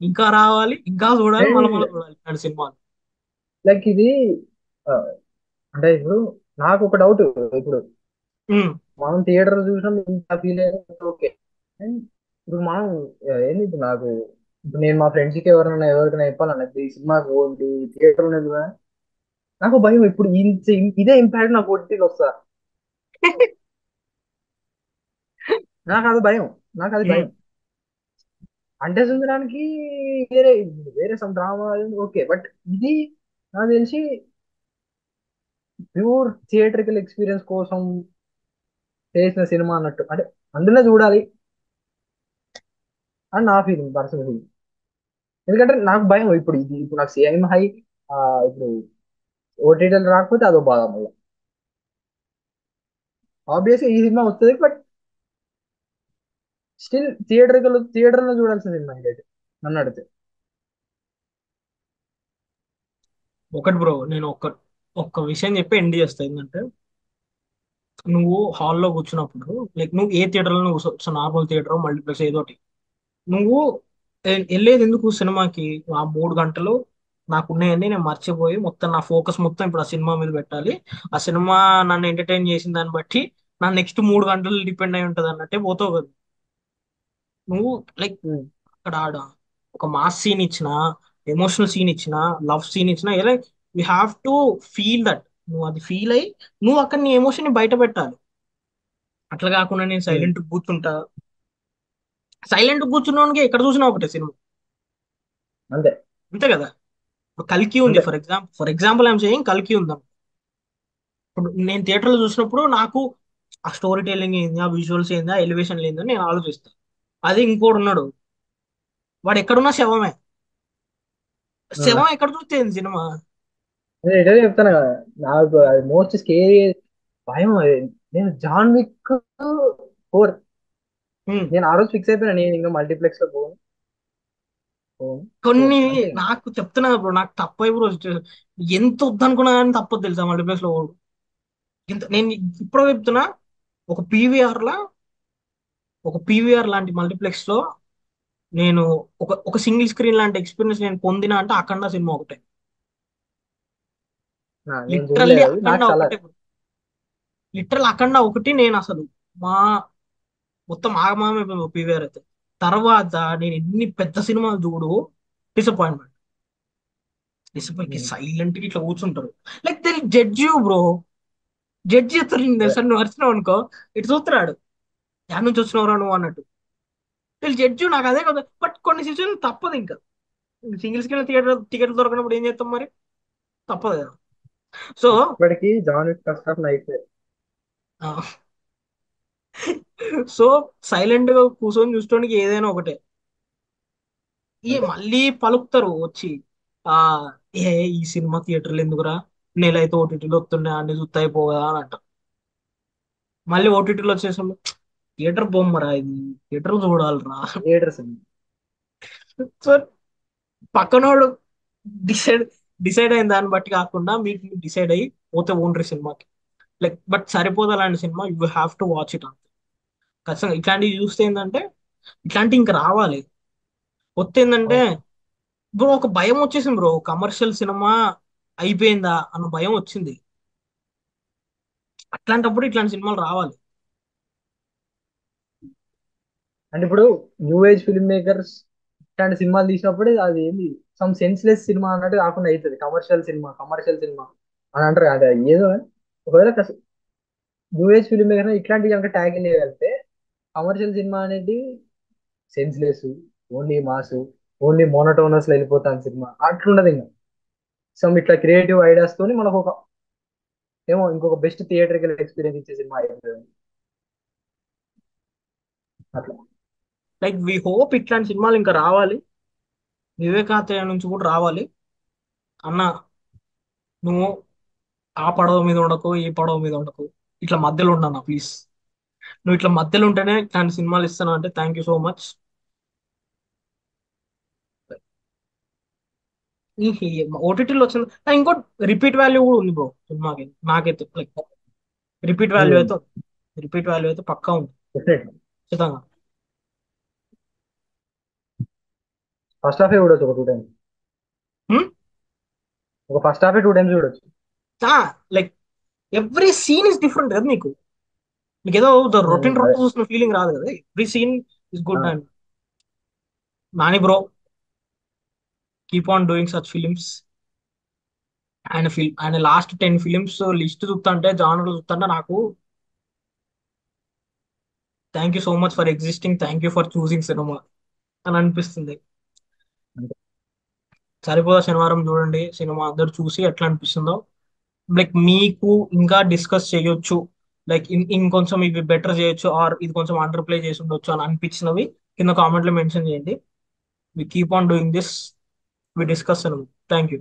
ఇంకా రావాలి, ఇంకా చూడాలి, మళ్ళీ అండ్ మళ్ళీ చూడాలి ఇలాంటి సినిమాలు. లైక్ ఇది ఆ, అంటే ఇప్పుడు నాకు ఒక డౌట్. ఇప్పుడు ఉమ్, మనం థియేటర్ చూసినాం ఇంత ఫీల్ అయ్యింది ఓకే. అండ్ ఇప్పుడు మనం ఏంది ఇప్పుడు నాకు, ఇప్పుడు నేను మా ఫ్రెండ్స్కి ఎవరికైనా చెప్పాలన్న ఈ సినిమాకి పోండి థియేటర్ ఉన్నది కదా, నాకు భయం ఇప్పుడు ఇదే ఇంపాక్ట్ నాకు ఓటీటీలో వస్తా. నాకు అది భయం. నాకు అది ఉమ్. భయం. అంటే సుందరానికి వేరే వేరే సమ్ డ్రామా ఓకే, బట్ ఇది నాకు తెలిసి ప్యూర్ థియేటర్కల్ ఎక్స్పీరియన్స్ కోసం చేసిన సినిమా అన్నట్టు. అంటే అందులో చూడాలి అని నా ఫీలింగ్, పర్సనల్ ఫీలింగ్. ఎందుకంటే నాకు భయం ఇప్పుడు ఇది, ఇప్పుడు నాకు సేమ్ హై ఇప్పుడు ఓటీటీలు రాకపోతే అదో బాధ మళ్ళీ. ఆబ్వియస్గా ఈ సినిమా వస్తుంది బట్ స్టిల్ థియేటర్లో చూడాల్సిన సినిమా ఇంకైతే నన్ను అడిగితే. ఒకటి బ్రో, నేను ఒక్క విషయం చెప్పి ఎండ్ చేస్తా. ఏంటంటే నువ్వు హాల్లో కూర్చున్నప్పుడు, లైక్ నువ్వు ఏ థియేటర్లో నువ్వు నార్మల్ థియేటర్ మల్టీప్లెక్స్ ఏదో ఒకటి, నువ్వు వెళ్ళేది ఎందుకు సినిమాకి? ఆ 3 గంటలు నాకున్నాయన్నీ నేను మర్చిపోయి మొత్తం నా ఫోకస్ మొత్తం ఇప్పుడు ఆ సినిమా మీద పెట్టాలి. ఆ సినిమా నన్ను ఎంటర్టైన్ చేసిన దాన్ని బట్టి నా నెక్స్ట్ 3 గంటలు డిపెండ్ అయి ఉంటది అన్నట్టే పోతావు కదా నువ్వు. లైక్ ఉమ్, అక్కడ ఆడ ఒక మాస్ సీన్ ఇచ్చిన, ఎమోషనల్ సీన్ ఇచ్చిన, లవ్ సీన్ ఇచ్చిన, ఎలా you have to feel that. నువ్వు అది ఫీల్ అయ్యి నువ్వు అక్కడ నీ ఎమోషన్ ని బయట పెట్టాలి. అట్లా కాకుండా నేను ఉమ్, సైలెంట్ కూర్చుంటా. సైలెంట్ కూర్చున్నానికి ఎక్కడ చూసినా ఒకటే సినిమా. అంతే. అంతే కదా. ఇప్పుడు కల్కి ఉంది, అంతే. ఫర్ ఎగ్జాంపుల్ ఐఎమ్ సేయింగ్ కల్కి ఉందాం. ఇప్పుడు నేను థియేటర్లో చూసినప్పుడు నాకు ఆ స్టోరీ టెల్లింగ్ ఏంది, ఆ విజువల్స్ ఏంది, ఆ ఎలివేషన్ ఏంది అని నేను ఆలోచిస్తాను. అది ఇంకోటి ఉన్నాడు, వాడు ఎక్కడున్నా శవమే. శవం ఎక్కడ చూస్తే ఏంది సినిమా. నేను ఇదే చెప్తాను కదా, నాకు అది మోస్ట్ స్కేరీ భయం అది. నేను జాన్ విక్ 4 హ్మ్. నేను ఆ రోజు ఫిక్స్ అయిపోయినా, నేను ఇంకా మల్టీప్లెక్స్ లో పోను, పోను, కొన్ని పోను అంతే ఇంకా. నాకు చెప్తున్నా బ్రో, నాకు తప్ప బ్రో. ఎంత వద్దనుకున్నా కానీ తప్పదు తెలుసా మల్టీప్లెక్స్ లో పోవడం. ఇంత నేను ఇప్పుడు చెప్తున్నా, ఒక పీవీఆర్ లా ఒక పీవీఆర్ లాంటి మల్టీప్లెక్స్ లో నేను ఒక సింగిల్ స్క్రీన్ లాంటి ఎక్స్పీరియన్స్ నేను పొందిన అంటే అఖండ సినిమా ఒకటే. నేను లిటరల్లీ చూడలేదు అది, అఖండ నాకు చాలా. ఒకటే. లిటరల్ అఖండ ఒకటి నేను అసలు మా మొత్తం ఆగమాగమైపోయింది పీవీఆర్ అయితే. తర్వాత నేను ఎన్ని పెద్ద సినిమాలు చూడు, డిసప్పాయింట్మెంట్. డిసప్పాయింట్ ఉమ్. సైలెంట్ గా ఇట్లా కూర్చుంటారు. లైక్ తెల్ జడ్జ్ యూ బ్రో. జడ్జి చేస్తారు నేను అదే. తెలుసా, నువ్వు వచ్చినావు అనుకో ఇటు చూస్తున్నాడు, ఎక్కడి నుంచి వచ్చినవరా నువ్వు అన్నట్టు. వీళ్ళు జడ్జి నాకు అదే కదా. బట్ కొన్ని సిచ్యువేషన్ తప్పదు ఇంకా. సింగిల్ స్క్రీన్ టికెట్లు దొరకనప్పుడు ఏం చేస్తాం మరి, తప్పదు కదా. సో ఇప్పటికీ John Wick first half night. So silent గా కూర్చొని చూసుకోవడానికి ఏదైనా ఒకటే. ఈ అంతే. మళ్ళీ పలుకుతారు వచ్చి, ఆ ఏ ఈ సినిమా థియేటర్లు ఎందుకురా, నెల అయితే ఓటీటీలో వస్తుండే అన్ని చూస్తే అయిపోగా అని అంట. మళ్ళీ ఓటీటీలో వచ్చేసాము, థియేటర్ బొమ్మరా ఇది, థియేటర్ చూడాలిరా. థియేటర్స్. సో పక్కనోడు డిసైడ్ డిసైడ్ అయిన దాన్ని బట్టి కాకుండా మీకు డిసైడ్ అయ్యి పోతే ఓన్రీ సినిమాకి. లైక్ బట్ సరిపోదు అలాంటి cinema, you have to watch it అంతే. ఖచ్చితంగా ఇట్లాంటివి చూస్తే ఏంటంటే, ఇట్లాంటివి ఇంకా రావాలి. వస్తే ఏంటంటే బ్రో ఒక భయం వచ్చేసింది బ్రో, కమర్షియల్ సినిమా అయిపోయిందా అన్న భయం వచ్చింది. అట్లాంటప్పుడు ఇట్లాంటి సినిమాలు రావాలి. అంటే ఇప్పుడు న్యూ ఏజ్ ఫిల్మ్ మేకర్స్ ఇట్లాంటి సినిమాలు తీసినప్పుడు అది ఏంది, సమ్ సెన్స్లెస్ సినిమా అన్నట్టు కాకుండా అవుతుంది. కమర్షియల్ సినిమా, కమర్షియల్ సినిమా అని అంటారు అంటే ఏదో. ఒకవేళ న్యూ ఏజ్ ఫిల్మ్ మేకర్ ఇట్లాంటివి కనుక ట్యాగిల్ చేయగలిగితే, కమర్షియల్ సినిమా అనేది senseless, only mass, only monotonous లో వెళ్ళిపోతాను సినిమా అట్లుండదు ఇంకా. సమ్ ఇట్లా క్రియేటివ్ ఐడియాస్ తోని మనకు ఒక ఏమో ఇంకొక బెస్ట్ థియేటర్కల్ ఎక్స్పీరియన్స్ ఇచ్చే సినిమా అయిపోతుంది అట్లా. లైక్ వి హోప్ ఇట్లాంటి సినిమాలు ఇంకా రావాలి. వివేకాత్రేయ నుంచి కూడా రావాలి. అన్న నువ్వు ఆ పడవ మీద ఉండకు, ఈ పడవ మీద ఉండకు, ఇట్లా మధ్యలో ఉండన్నా ప్లీజ్. నువ్వు ఇట్లా మధ్యలో ఉంటేనే ఇట్లాంటి సినిమాలు ఇస్తాను అంటే థ్యాంక్ యూ సో మచ్. ఓటీటీలో వచ్చింది ఇంకోటి, రిపీట్ వాల్యూ కూడా ఉంది బ్రో సినిమాకి నాకైతే. లైక్ రిపీట్ వాల్యూ అయితే ఉంది. రిపీట్ వాల్యూ అయితే పక్కా ఉంది డెఫినెట్. ఖచ్చితంగా. ఫస్ట్ హాఫే చూడొచ్చు ఒక 2 టైమ్స్. ఒక ఫస్ట్ హాఫే 2 టైమ్స్ చూడొచ్చు. Like every scene is different కదా నీకు. నీకు ఏదో రొటీన్ అదే. రోజు చూసిన ఫీలింగ్ రాదు కదా. ఎవ్రీ సీన్ ఇస్ ఆ, good. And Nani bro, keep on doing such films. ఆయన లాస్ట్ 10 ఫిలిమ్స్ లిస్ట్ చూస్తుంటే, జానర్ చూస్తుంటే నాకు thank you so much for existing, thank you for choosing cinema అని అనిపిస్తుంది. అంతే. సరిపోదా శనివారం చూడండి సినిమా, అందరు చూసి ఎట్లా అనిపిస్తుందో. లైక్ మీకు ఇంకా డిస్కస్ చేయొచ్చు, లైక్ ఇంకొంచెం ఇవి బెటర్ చేయొచ్చు, ఆర్ ఇది కొంచెం అండర్ ప్లే చేసి ఉండొచ్చు అని అనిపించినవి కింద కామెంట్లో మెన్షన్ చేయండి. We keep on doing this, we discuss. Thank you.